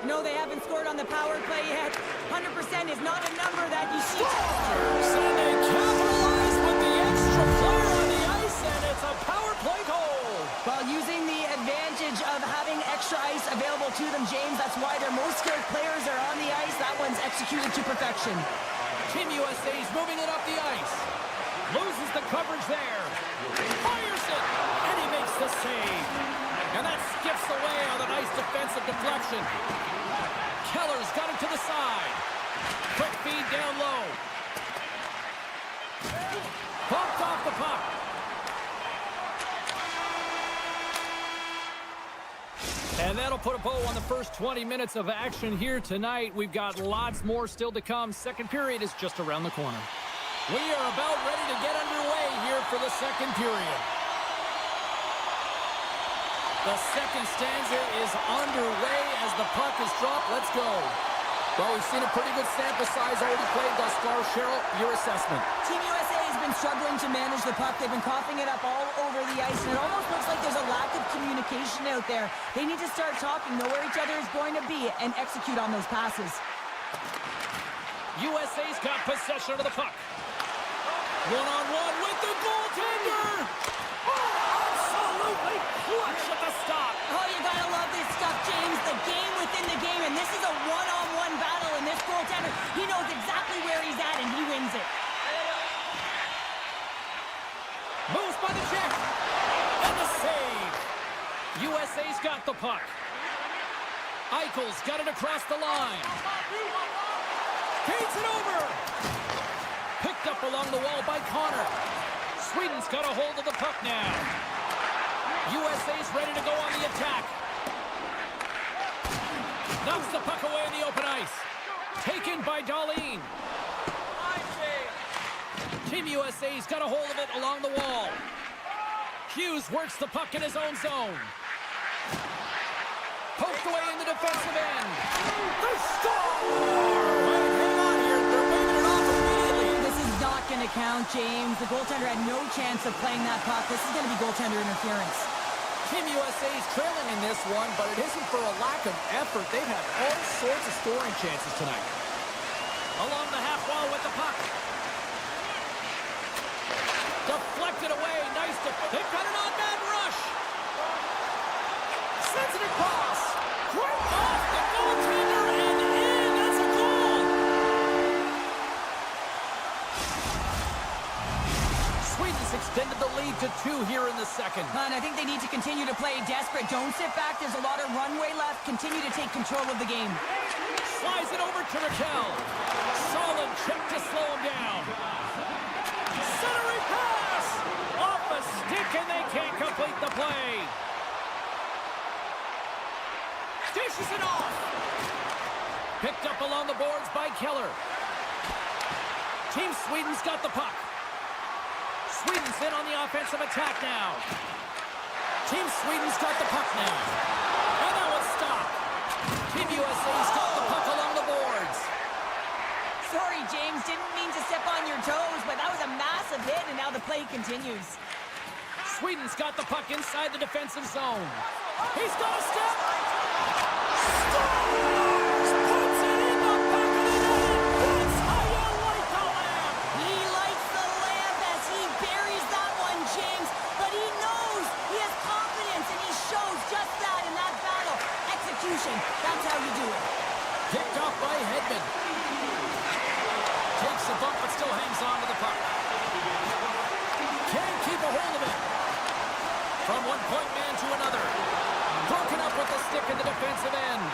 No, they haven't scored on the power play yet. 100% is not a number that you see. And they capitalize with the extra player on the ice, and it's a power play goal. While using the advantage of having extra ice available to them, James, that's why their most skilled players are on the ice. That one's executed to perfection. Team USA's moving it up the ice. Loses the coverage there. Fires it, and he makes the save. And that skips away on a nice defensive deflection. Keller's got it to the side. Quick feed down low. Bumped off the puck. And that'll put a bow on the first 20 minutes of action here tonight. We've got lots more still to come. Second period is just around the corner. We are about ready to get underway here for the second period. The second stanza is underway as the puck is dropped. Let's go. Well, we've seen a pretty good sample size already played thus far. Cheryl, your assessment. Team USA has been struggling to manage the puck. They've been coughing it up all over the ice, and it almost looks like there's a lack of communication out there. They need to start talking, know where each other is going to be, and execute on those passes. USA's got possession of the puck. One-on-one with the goaltender. Absolutely clutch at the stop. Oh, you gotta love this stuff, James. The game within the game, and this is a one-on-one battle, and this goaltender, he knows exactly where he's at, and he wins it. Moves by the check. And the save. USA's got the puck. Eichel's got it across the line. Feeds it over. Picked up along the wall by Connor. Sweden's got a hold of the puck now. USA's ready to go on the attack. Knocks the puck away in the open ice. Taken by Darlene. Team USA's got a hold of it along the wall. Hughes works the puck in his own zone. Poked away in the defensive end. They score! Hang on here. They're waving it off immediately. This is not going to count, James. The goaltender had no chance of playing that puck. This is going to be goaltender interference. Team USA's trailing in this one, but it isn't for a lack of effort. They've had all sorts of scoring chances tonight. Along the half wall with the puck. Deflected away. Nice defense. They've got an on-man rush. Sends it across. Right off the goaltender and in. That's a goal. Sweden's extended the lead to 2 here in the second. And I think they need to continue to play desperate. Don't sit back. There's a lot of runway left. Continue to take control of the game. Slides it over to Raquel. Solid check to slow him down. Centering pass! Off a stick and they can't complete the play. Dishes it off. Picked up along the boards by Keller. Team Sweden's got the puck. Sweden's in on the offensive attack now. Team Sweden's got the puck now. And that one's stopped. Team USA's got the puck along the boards. Sorry, James. Didn't mean to step on your toes, but that was a massive hit, and now the play continues. Sweden's got the puck inside the defensive zone. He's got a step. Scores! Puts it in the back of the net. That's how you light the lamp. He lights the lamp as he buries that one, James. But he knows he has confidence, and he shows just that in that battle. Execution. That's how you do it. Picked off by Hedman. Takes a bump, but still hangs on to the puck. Can't keep a hold of it. From one point man to another. Broken up with the stick in the defensive end.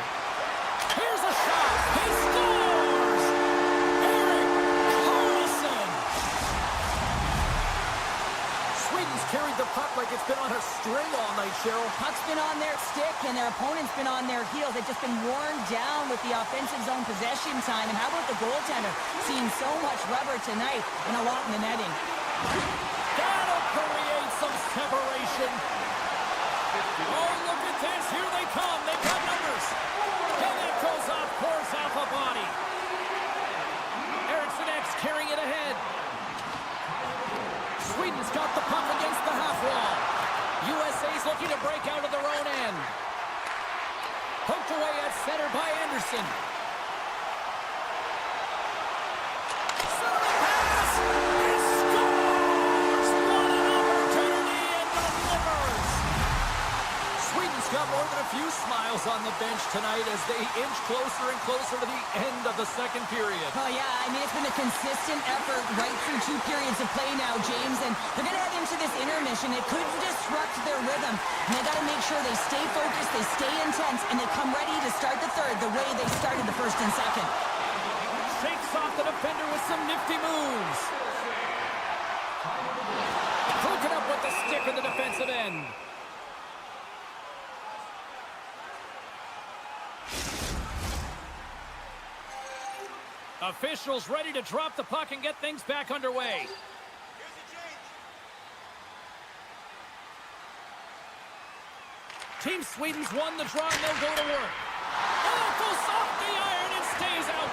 Here's a shot. He scores! Eric Carlson! Sweden's carried the puck like it's been on a string all night, Cheryl. Puck's been on their stick, and their opponent's been on their heels. They've just been worn down with the offensive zone possession time. And how about the goaltender? Seeing so much rubber tonight and a lot in the netting. That'll create some separation. Oh, look at this. Here they come. They've got numbers. And that goes off, pours off a body. Erickson X carrying it ahead. got the puck against the half wall. USA's looking to break out of their own end. Poked away at center by Anderson. Centering pass! He scores! What an opportunity and delivers! Sweden's got more than a few smiles on the bench tonight as they inch closer and closer to the end of the second period. Oh, yeah, I mean, it's been a consistent effort right through 2 periods of play now, James, and they're going to head into this intermission. It could disrupt their rhythm, and they got to make sure they stay focused, they stay intense, and they come ready to start the third the way they started the first and second. Shakes off the defender with some nifty moves. Hooking up with the stick in the defensive end. Officials ready to drop the puck and get things back underway. Team Sweden's won the draw and they'll go to work. Oh, it goes off the iron and stays out.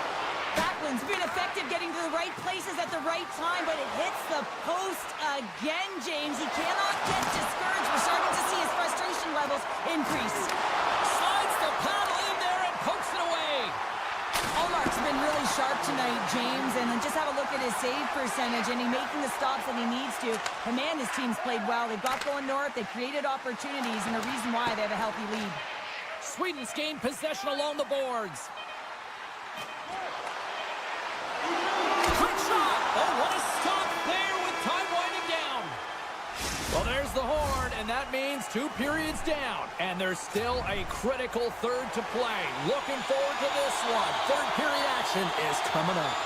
Backlund's been effective getting to the right places at the right time, but it hits the post again, James. He cannot get discouraged. We're starting to see his frustration levels increase. Slides the paddle in there and pokes it away. Allmark's been really sharp tonight, James, and just have a look at his save percentage, and he's making the stops that he needs to. And man, his team's played well. They've got going north, they've created opportunities, and the reason why they have a healthy lead. Sweden's gained possession along the boards. Quick shot! Oh, what a stop there with time winding down. Well, there's the horn, and that means 2 periods down. And there's still a critical third to play. Looking forward to this one. Third period action is coming up.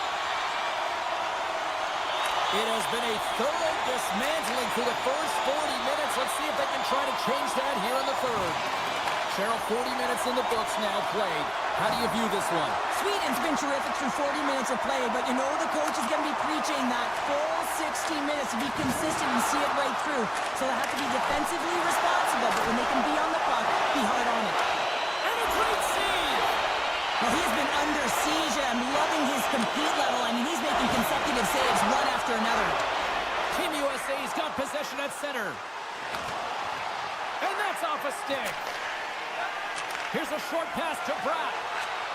It has been a thorough dismantling through the first 40 minutes. Let's see if they can try to change that here in the third. Cheryl, 40 minutes in the books now played. How do you view this one? Sweden's been terrific through 40 minutes of play, but you know the coach is going to be preaching that full 60 minutes to be consistent and see it right through. So they have to be defensively responsible, but when they can be on the puck, be hard on it. And a great save! Well, he has been under siege, and I'm loving his compete level. I mean, he's making consecutive saves one after another. Team USA's got possession at center. And that's off a stick. Here's a short pass to Bratt.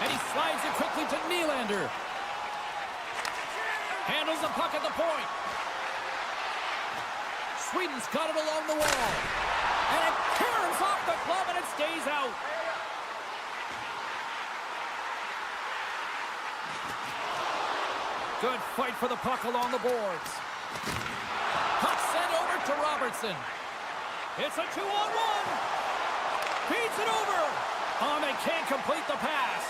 And he slides it quickly to Nylander. Handles the puck at the point. Sweden's got it along the wall. And it tears off the glove and it stays out. Good fight for the puck along the boards. Puck sent over to Robertson. It's a 2-on-1. Feeds it over. Oh, they can't complete the pass.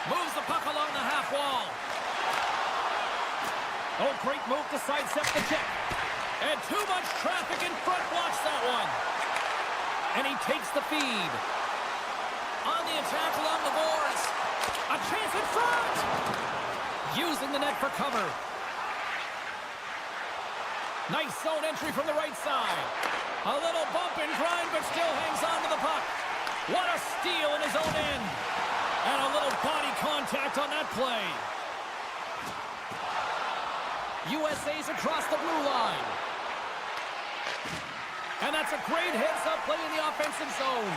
Moves the puck along the half wall. Oh, great move to sidestep the check. And too much traffic in front blocks that one. And he takes the feed. On the attack along the boards. A chance in front. Using the net for cover. Nice zone entry from the right side. A little bump and grind, but still hangs on to the puck. What a steal in his own end. And a little body contact on that play. USA's across the blue line. And that's a great heads-up play in the offensive zone.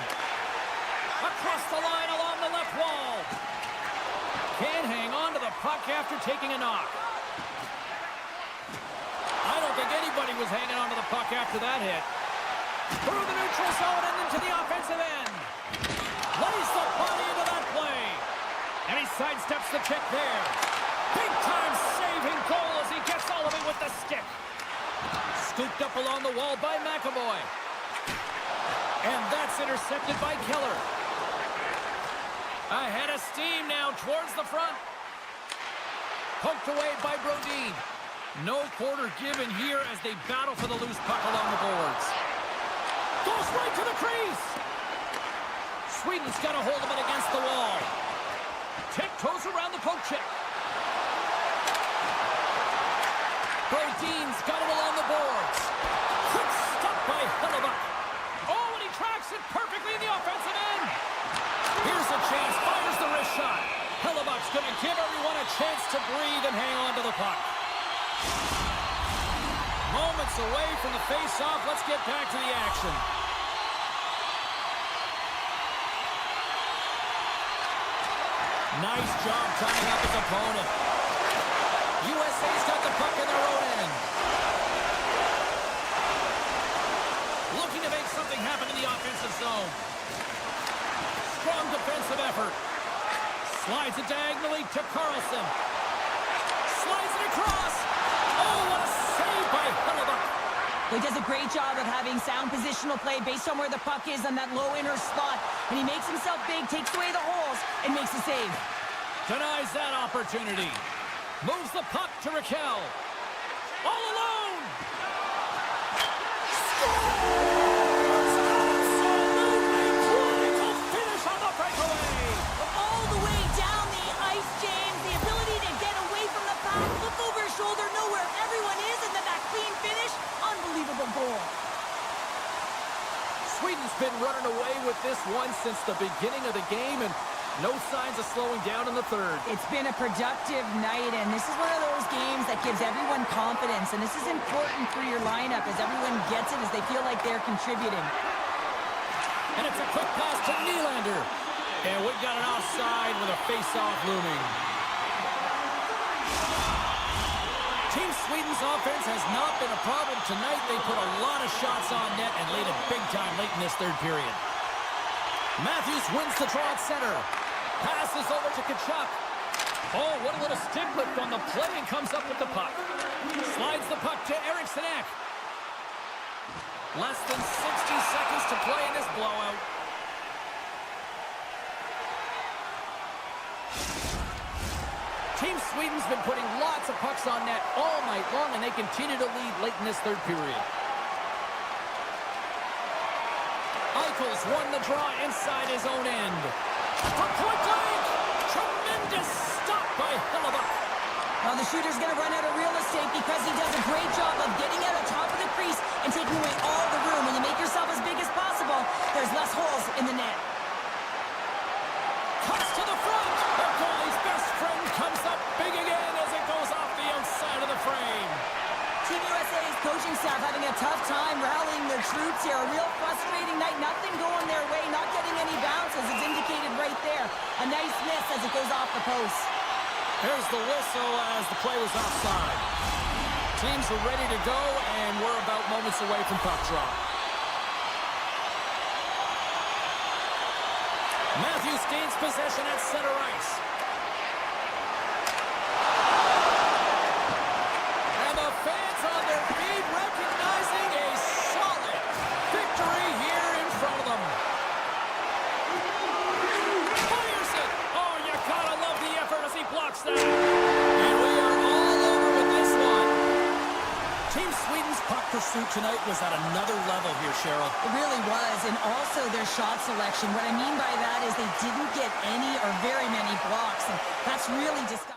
Across the line along the left wall. Can't hang on to the puck after taking a knock. I don't think anybody was hanging on to the puck after that hit. Through the neutral zone and into the offensive end. Lays the body into that play. And he sidesteps the check there. Big-time saving goal as he gets all of it with the stick. Scooped up along the wall by MaakY. And that's intercepted by Keller. Ahead of steam now towards the front. Poked away by Brodin. No quarter given here as they battle for the loose puck along the boards. Goes right to the crease. Sweden's got a hold of it against the wall. Tiptoes around the poke check. Brodin's got it along the boards. Quick stop by Hellebuck. Oh, and he tracks it perfectly in the offensive end. Here's a chance. Fires the wrist shot. Hellebuck's going to give everyone a chance to breathe and hang on to the puck. Moments away from the face-off. Let's get back to the action. Nice job tying up his opponent. USA's got the puck in their own end. Looking to make something happen in the offensive zone. Strong defensive effort. Slides it diagonally to Carlson. Slides it across. Oh, what a save by Hellebuyck. He does a great job of having sound positional play based on where the puck is on that low inner slot. And he makes himself big, takes away the holes, and makes a save. Denies that opportunity. Moves the puck to Raquel. All alone. Scores! Absolutely critical finish on the breakaway. All the way down the ice, James. The ability to get away from the puck, look over his shoulder, know where everyone is, and then that clean finish. Unbelievable goal. Sweden's been running away with this one since the beginning of the game, and no signs of slowing down in the third. It's been a productive night, and this is one of those games that gives everyone confidence, and this is important for your lineup as everyone gets it, as they feel like they're contributing. And it's a quick pass to Nylander. And we got an offside with a face-off looming. Team Sweden's offense has not been a problem tonight. They put a lot of shots on net and laid it big time late in this third period. Matthews wins the draw at center. Passes over to Tkachuk. Oh, what a little stick lift on the play, and comes up with the puck. Slides the puck to Eriksson Ek. Less than 60 seconds to play in this blowout. Team Sweden's been putting lots of pucks on net all night long, and they continue to lead late in this third period. Eichel's won the draw inside his own end. From point blank! Tremendous stop by Hellebuyck. Well, the shooter's going to run out of real estate because he does a great job of getting out on top of the crease and taking away all the room. When you make yourself as big as possible, there's less holes in the net. Cuts to the front. The goalie's best friend comes up big again as it goes off the outside of the frame. Team USA's coaching staff having a tough time rallying their troops here. A real frustrating night. Nothing going their way. Not getting any bounces. It's indicated right there. A nice miss as it goes off the post. Here's the whistle as the play was offside. Teams are ready to go, and we're about moments away from puck drop. Matthews gains possession at center ice. And the fans on their feet recognizing a solid victory here in front of them. Fires it! Oh, you gotta love the effort as he blocks that. And we are all over with this one. Team Sweden's puck pursuit tonight was at another level here, Cheryl. It really was, and also their shot selection. What I mean by that is they didn't get any or very many blocks, and that's really disgusting.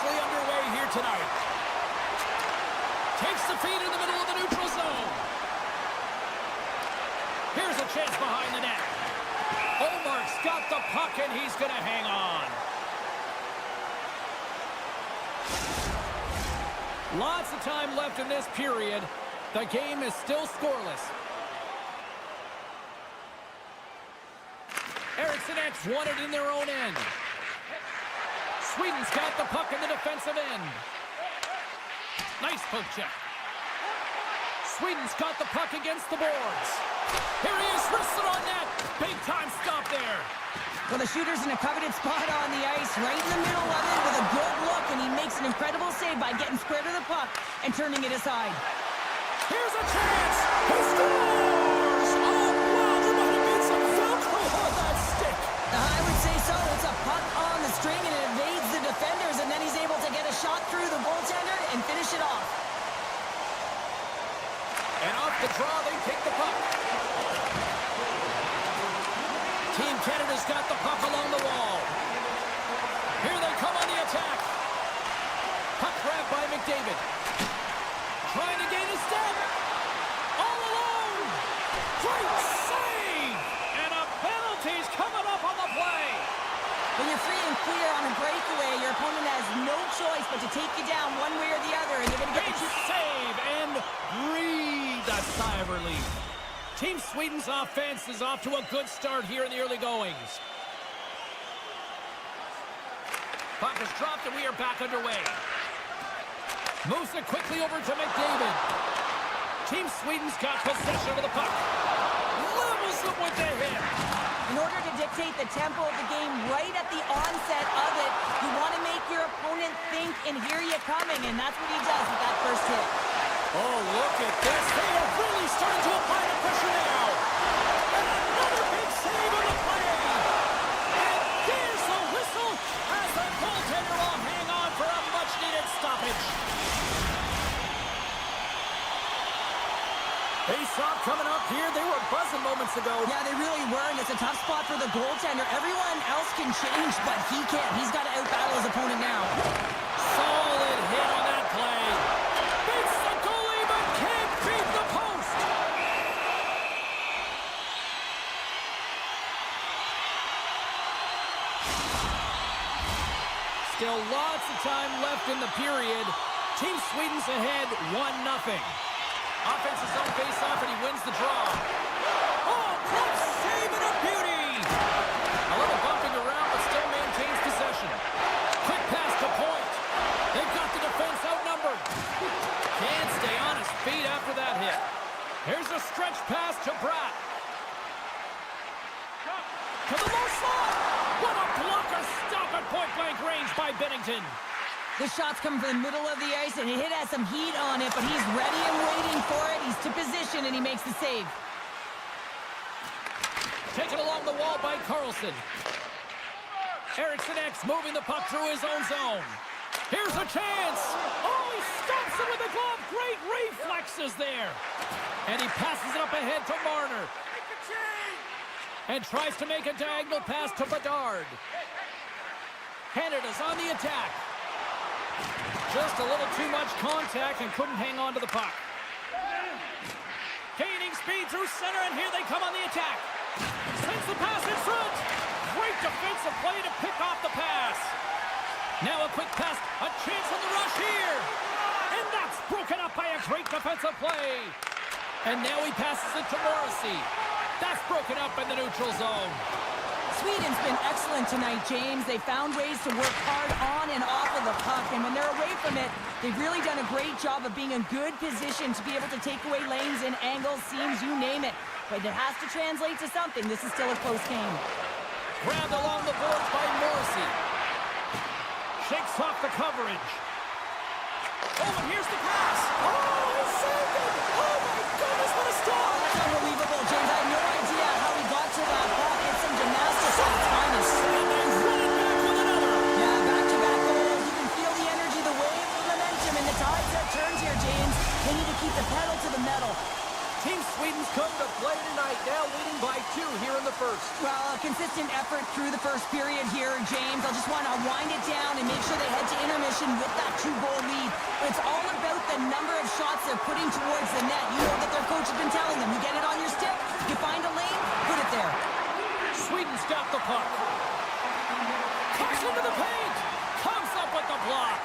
officially underway here tonight. Takes the feed in the middle of the neutral zone. Here's a chance behind the net. Omar's got the puck, and he's going to hang on. Lots of time left in this period. The game is still scoreless. Eriksson X won it in their own end. Sweden's got the puck in the defensive end. Nice poke check. Sweden's got the puck against the boards. Here he is, wristed on net. Big time stop there. Well, the shooter's in a coveted spot on the ice, right in the middle of it with a good look, and he makes an incredible save by getting square to the puck and turning it aside. Here's a chance. He scores! Oh, wow, there might have been some Velcro on that stick. I would say so. It's a puck on the string, and it evades the defenders, and then he's able to get a shot through the goaltender and finish it off. And off the draw, they take the puck. Team Canada's got the puck along the wall. Here they come on the attack. Puck grab by McDavid. Trying to gain a step. All alone. Great save. And a penalty's coming up on the play. When you're free and clear on a breakaway, your opponent has no choice but to take you down one way or the other, and you're going to get Big save and breathe a sigh of relief. Team Sweden's offense is off to a good start here in the early goings. Puck is dropped and we are back underway. Moves it quickly over to McDavid. Team Sweden's got possession of the puck. Levels them with the hit. In order to dictate the tempo of the game right at the onset of it, you want to make your opponent think and hear you coming, and that's what he does with that first hit. Oh, look at this. They are really starting to apply the pressure now. And another big save on the play. And there's the whistle as the goaltender will hang on for a much-needed stoppage. Face-off coming up here. They were buzzing moments ago. Yeah, they really were, and it's a tough spot for the goaltender. Everyone else can change, but he can't. He's got to out-battle his opponent now. Solid hit on that play. Beats the goalie, but can't beat the post. Still lots of time left in the period. Team Sweden's ahead 1-0. Offensive zone face-off, and he wins the draw. Oh, clutch save and a beauty! A little bumping around, but still maintains possession. Quick pass to point. They've got the defense outnumbered. Can't stay on his feet after that hit. Here's a stretch pass to Bratt. To the low slot. What a blocker stop at point-blank range by Bennington. The shot's coming from the middle of the ice, and the hit has some heat on it, but he's ready and waiting for it. He's to position, and he makes the save. Taken along the wall by Carlson. Eriksson X moving the puck through his own zone. Here's a chance. Oh, he stops it with a glove. Great reflexes there. And he passes it up ahead to Marner. And tries to make a diagonal pass to Bedard. Canada's on the attack. Just a little too much contact and couldn't hang on to the puck. Gaining speed through center, and here they come on the attack. Sends the pass in front. Great defensive play to pick off the pass. Now a quick pass, a chance on the rush here. And that's broken up by a great defensive play. And now he passes it to Morrissey. That's broken up in the neutral zone. Sweden's been excellent tonight, James. They found ways to work hard on and off of the puck, and when they're away from it, they've really done a great job of being in good position to be able to take away lanes and angles, seams, you name it. But it has to translate to something. This is still a close game. Grabbed along the boards by Morrissey. Shakes off the coverage. Oh, and here's the pass. Oh, he saved it. Oh, my goodness, what a stop. That's unbelievable, James. I have no idea how he got to that puck. It's some gymnastics on the time. And then running back with another. Yeah, back-to-back goals. You can feel the energy, the wave, the momentum, and the tides that turns here, James. They need to keep the pedal to the metal. Team Sweden's come to play tonight, now leading by 2 here in the first. Well, a consistent effort through the first period here, James. I just want to wind it down and make sure they head to intermission with that 2-goal lead. But it's all about the number of shots they're putting towards the net. You know that their coach has been telling them, you get it on your stick, you find a lane, put it there. Sweden's got the puck. Cuts into the paint. Comes up with the block.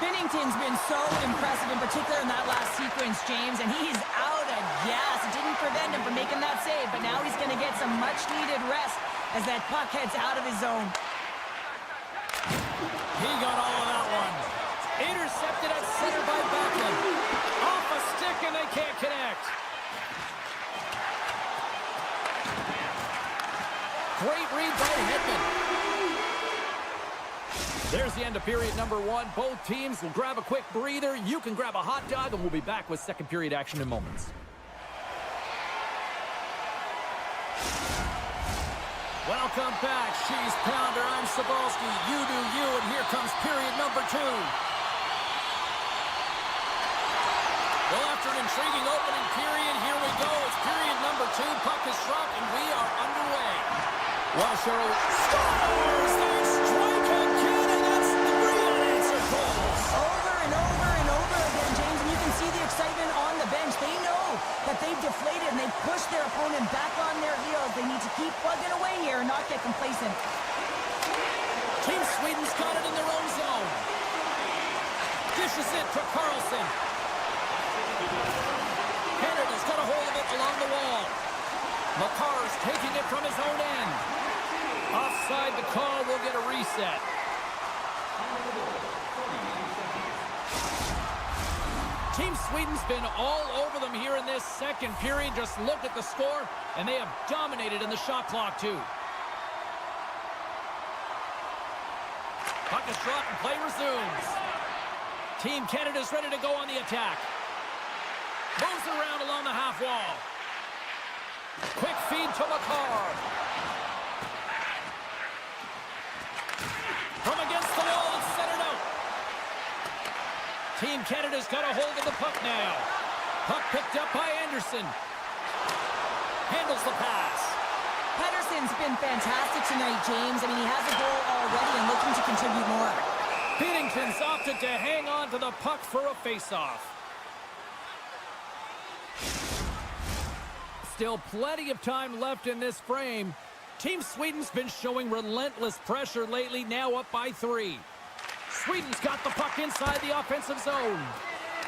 Binnington's been so impressive, in particular in that last sequence, James, and he's out of gas. It didn't prevent him from making that save, but now he's going to get some much-needed rest as that puck heads out of his zone. He got all of that one. Intercepted at center by Backlund. Off a stick, and they can't connect. Great read by Hedman. There's the end of period number 1. Both teams will grab a quick breather. You can grab a hot dog, and we'll be back with second period action in moments. Welcome back. She's Pounder. I'm Cebulski. You do you, and here comes period number 2. Well, after an intriguing opening period, here we go. It's period number 2. Puck is dropped, and we are underway. Well, Cheryl, scores! They strike again, and that's 3 unanswered goals. Over and over and over again, James, and you can see the excitement on the bench. They know that they've deflated, and they've pushed their opponent back on their heels. They need to keep plugging away here and not get complacent. Team Sweden's got it in their own zone. Dishes it to Carlson. Canada's got a hold of it along the wall. McCarr's taking it from his own end. Offside the call, will get a reset. Team Sweden's been all over them here in this second period. Just look at the score, and they have dominated in the shot clock, too. Puck is dropped and play resumes. Team Canada's ready to go on the attack. Moves around along the half wall. Quick feed to McCarr. From against the wall, it's centered out. Team Canada's got a hold of the puck now. Puck picked up by Anderson. Handles the pass. Pettersson's been fantastic tonight, James. I mean, he has a goal already and looking to contribute more. Binnington's opted to hang on to the puck for a face-off. Still plenty of time left in this frame. Team Sweden's been showing relentless pressure lately, now up by 3. Sweden's got the puck inside the offensive zone.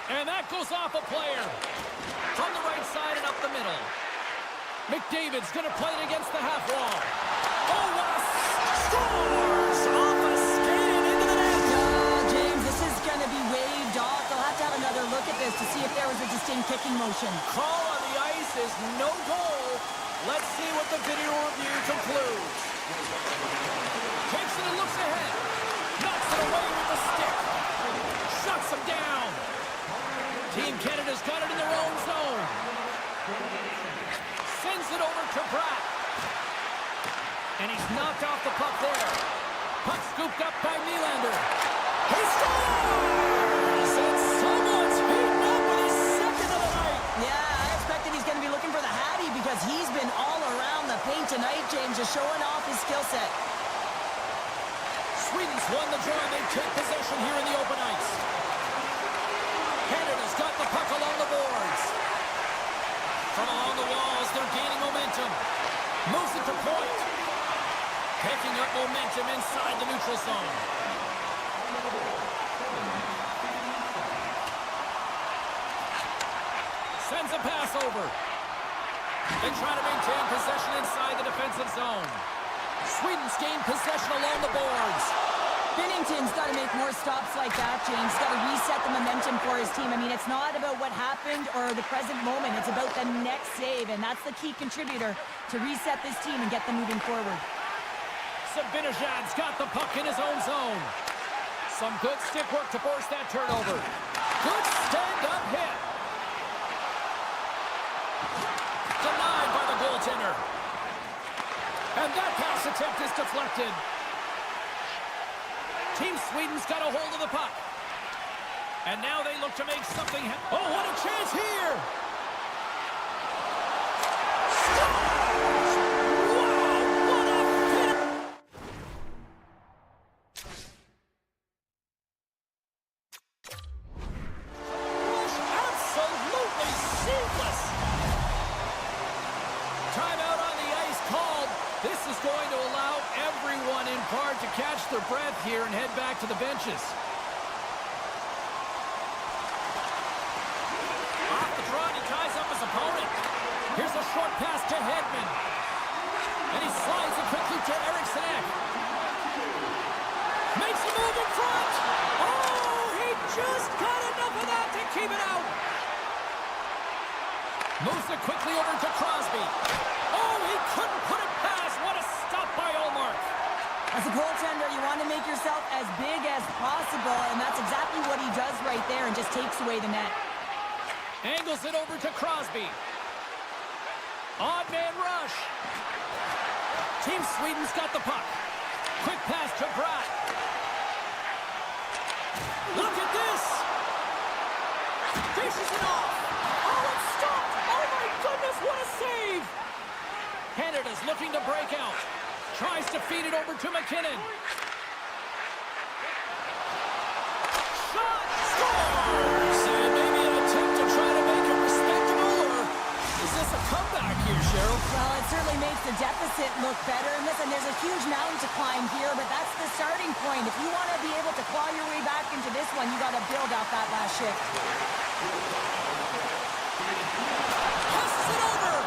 And that goes off a player. From the right side and up the middle. McDavid's going to play it against the half wall. Oh, what a scores! Off a skate and into the net. James, this is going to be waved off. They'll have to have another look at this to see if there was a distinct kicking motion. Call on the ice is no goal. Let's see what the video review concludes. Takes it and looks ahead. Knocks it away with the stick. Shuts him down. Team Canada's got it in their own zone. Sends it over to Pratt. And he's knocked off the puck there. Puck scooped up by Nylander. He scores! And someone's beaten up with his second of the night. Yeah, I expected he's going to be looking for the Hattie because he's been all around the paint tonight, James, just showing off his skill set. Sweden's won the draw. They take possession here in the open ice. Canada's got the puck along the boards. From along the walls, they're gaining momentum. Moves it to point. Picking up momentum inside the neutral zone. Sends a pass over. They try to maintain possession inside the defensive zone. Sweden's gained possession along the boards. Binnington's got to make more stops like that, James. Got to reset the momentum for his team. I mean, it's not about what happened or the present moment. It's about the next save, and that's the key contributor to reset this team and get them moving forward. Zibanejad's got the puck in his own zone. Some good stick work to force that turnover. Good stand-up hit. Denied by the goaltender. And that pass attempt is deflected. Team Sweden's got a hold of the puck. And now they look to make something happen. Oh, what a chance here! their breath here and head back to the benches. Off the draw, and he ties up his opponent. Here's a short pass to Hedman. And he slides it quickly to Eriksson. Makes a move in front. Oh, he just got enough of that to keep it out. Moves it quickly over to Crosby. Oh, he couldn't put it past. What a stop by Ullmark. As a goaltender, you want to make yourself as big as possible, and that's exactly what he does right there and just takes away the net. Angles it over to Crosby. Odd man rush. Team Sweden's got the puck. Quick pass to Bratt. Look at this. Dishes it off. Oh, it's stopped. Oh, my goodness, what a save. Canada's looking to break out. Tries to feed it over to McKinnon. Shot. Scores. And maybe an attempt to try to make it respectable, or is this a comeback here, Cheryl? Well, it certainly makes the deficit look better. And listen, there's a huge mountain to climb here, but that's the starting point. If you want to be able to claw your way back into this one, you got to build off that last shift. Passes it over.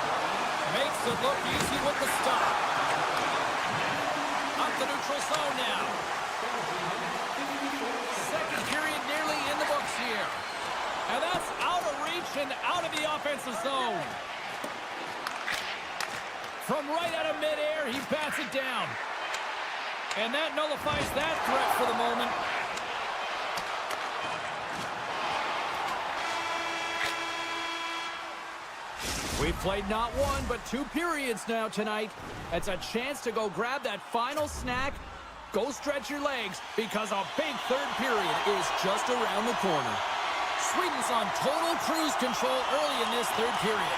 Makes it look easy with the stop. Up the neutral zone now. Second period nearly in the books here. And that's out of reach and out of the offensive zone. From right out of midair, he bats it down. And that nullifies that threat for the moment. We've played not one, but 2 periods now tonight. It's a chance to go grab that final snack. Go stretch your legs, because a big third period is just around the corner. Sweden's on total cruise control early in this third period.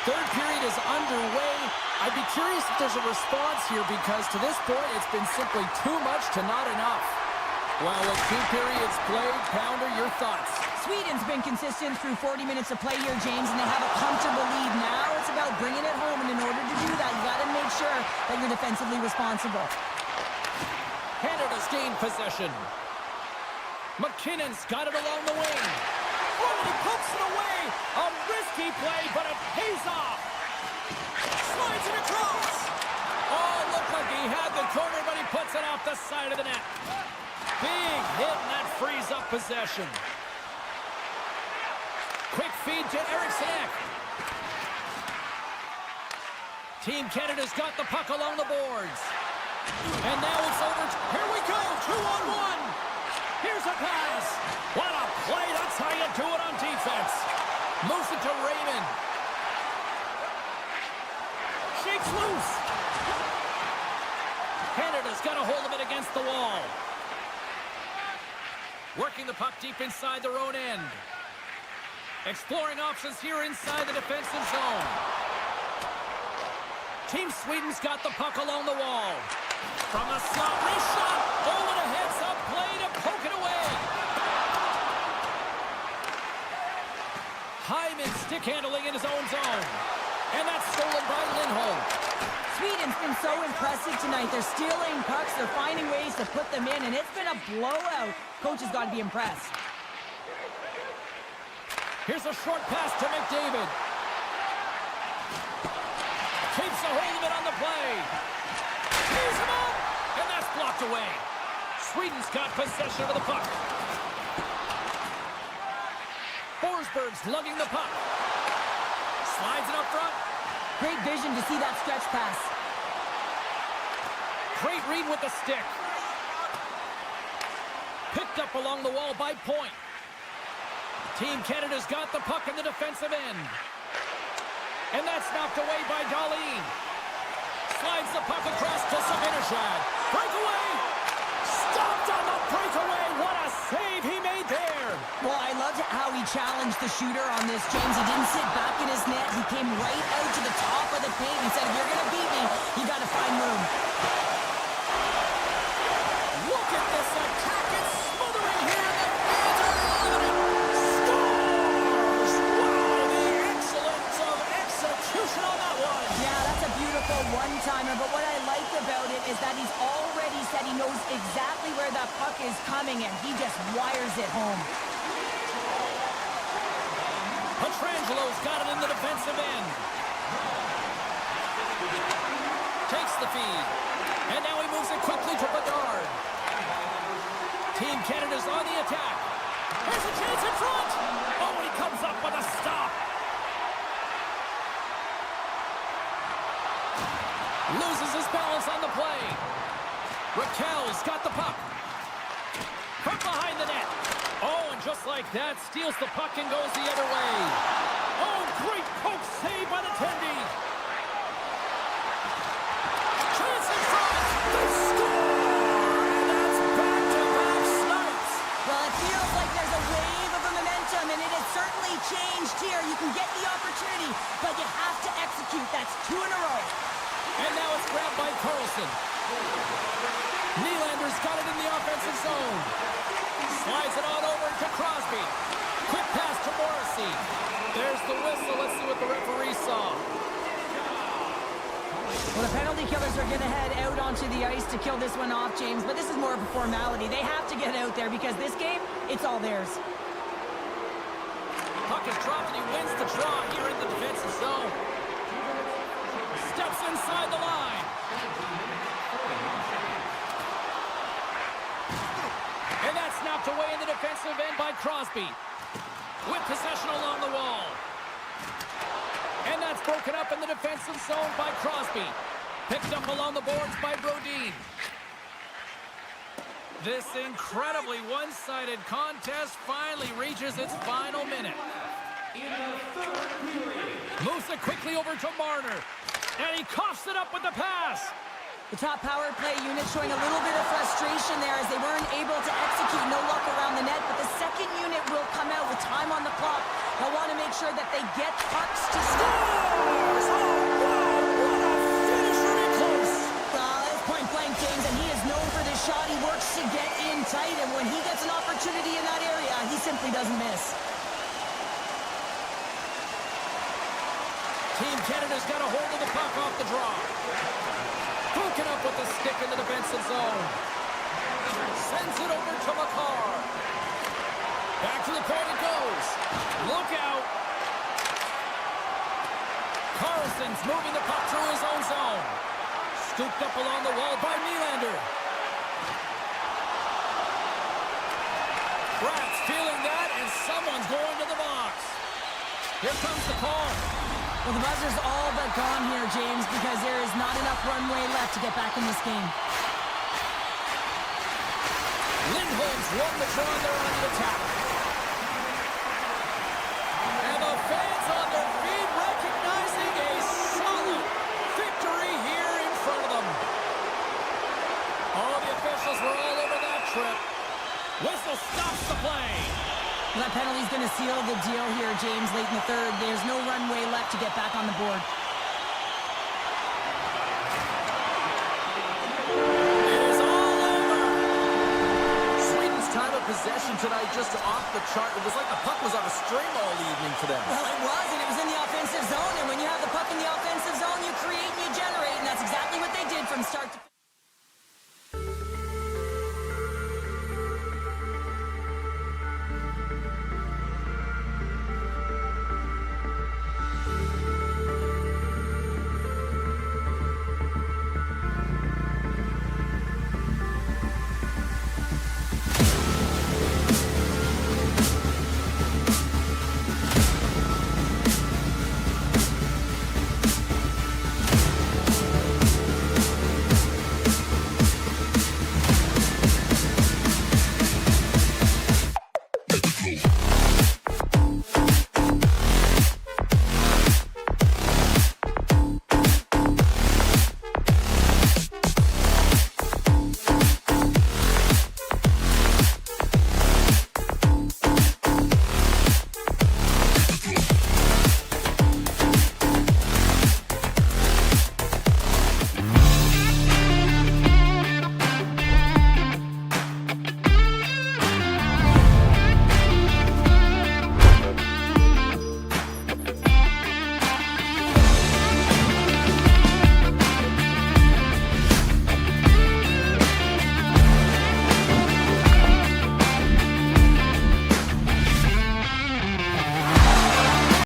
Third period is underway. I'd be curious if there's a response here, because to this point, it's been simply too much to not enough. Well, with 2 periods played, Pounder, your thoughts? Sweden's been consistent through 40 minutes of play here, James, and they have a comfortable lead. Now it's about bringing it home, and in order to do that, you got to make sure that you're defensively responsible. Canada's gained possession. McKinnon's got it along the wing. Oh, and he pokes it away. A risky play, but it pays off. Slides it across. Oh, it looked like he had the corner, but he puts it off the side of the net. Big hit, and that frees up possession. Quick feed to Eriksson. Team Canada's got the puck along the boards. And now it's over. Here we go, 2-on-1. Here's a pass. What a play. That's how you do it on defense. Moves it to Raymond. Shakes loose. Canada's got a hold of it against the wall. Working the puck deep inside their own end. Exploring options here inside the defensive zone. Team Sweden's got the puck along the wall. From the slot, wrist shot. Oh, and a heads-up play to poke it away. Hyman stick handling in his own zone. And that's stolen by Lindholm. Sweden's been so impressive tonight. They're stealing pucks. They're finding ways to put them in, and it's been a blowout. Coach has got to be impressed. Here's a short pass to McDavid. Keeps a hold of it on the play. Tees him up, and that's blocked away. Sweden's got possession of the puck. Forsberg's lugging the puck. Slides it up front. Great vision to see that stretch pass. Great read with the stick. Picked up along the wall by Point. Team Canada's got the puck in the defensive end. And that's knocked away by Dahlin. Slides the puck across to Zibanejad. Breakaway! Stopped on the breakaway! What a save he made there! Well, I loved how he challenged the shooter on this, James. He didn't sit back in his net. He came right out to the top of the paint and said, if you're going to beat me, you got to find room. Look at this attack. It's smothering here. The fans are loving it. Scores! Wow, the excellence of execution on that one. Yeah, that's a beautiful one-timer, but what I like about it is that he's already said he knows exactly where that puck is coming, and he just wires it home. Petrangelo's got it in the defensive end. Takes the feed. And now he moves it quickly to Bedard. Team Canada's on the attack. There's a chance in front. Oh, and he comes up with a stop. Loses his balance on the play. Raquel's got the puck. From behind the net. Oh, and just like that, steals the puck and goes the other way. Oh, great poke save by the Tendy. Chance in front. They score! And that's back-to-back snipes. Well, it feels like there's a wave of momentum, and it has certainly changed here. You can get the opportunity, but you have to execute. That's 2 in a row. And now it's grabbed by Carlson. Nylander's got it in the offensive zone. Slides it on over to Crosby. Quick pass to Morrissey. There's the whistle. Let's see what the referee saw. Well, the penalty killers are going to head out onto the ice to kill this one off, James, but this is more of a formality. They have to get out there because this game, it's all theirs. Puck is dropped and he wins the draw here in the defensive zone. Steps inside the line. And that's snapped away in the defensive end by Crosby. With possession along the wall. And that's broken up in the defensive zone by Crosby. Picked up along the boards by Brodin. This incredibly one-sided contest finally reaches its final minute. Moves it quickly over to Marner. And he coughs it up with the pass. The top power play unit showing a little bit of frustration there as they weren't able to execute. No luck around the net, but the second unit will come out with time on the clock. They'll want to make sure that they get pucks to score. Oh, wow, what a finish really close. It's point-blank, James, and he is known for this shot. He works to get in tight, and when he gets an opportunity in that area, he simply doesn't miss. Team Canada's got a hold of the puck off the draw. Broken up with the stick in the defensive zone. Sends it over to MaakY. Back to the point it goes. Look out. Carlson's moving the puck through his own zone. Scooped up along the wall by Nylander. Brat's feeling that, and someone's going to the box. Here comes the call. Well, the buzzer's all but gone here, James, because there is not enough runway left to get back in this game. Lindholm's won the draw, and they're on the attack. And the fans on their feet recognizing a solid victory here in front of them. All the officials were all over that trip. Whistle stops the play. That penalty's going to seal the deal here, James, late in the third. There's no runway left to get back on the board. It is all over. Sweden's time of possession tonight just off the chart. It was like the puck was on a string all evening for them. Well, it was, and it was in the offensive zone. And when you have the puck in the offensive zone, you create and you generate, and that's exactly what they did from start to finish.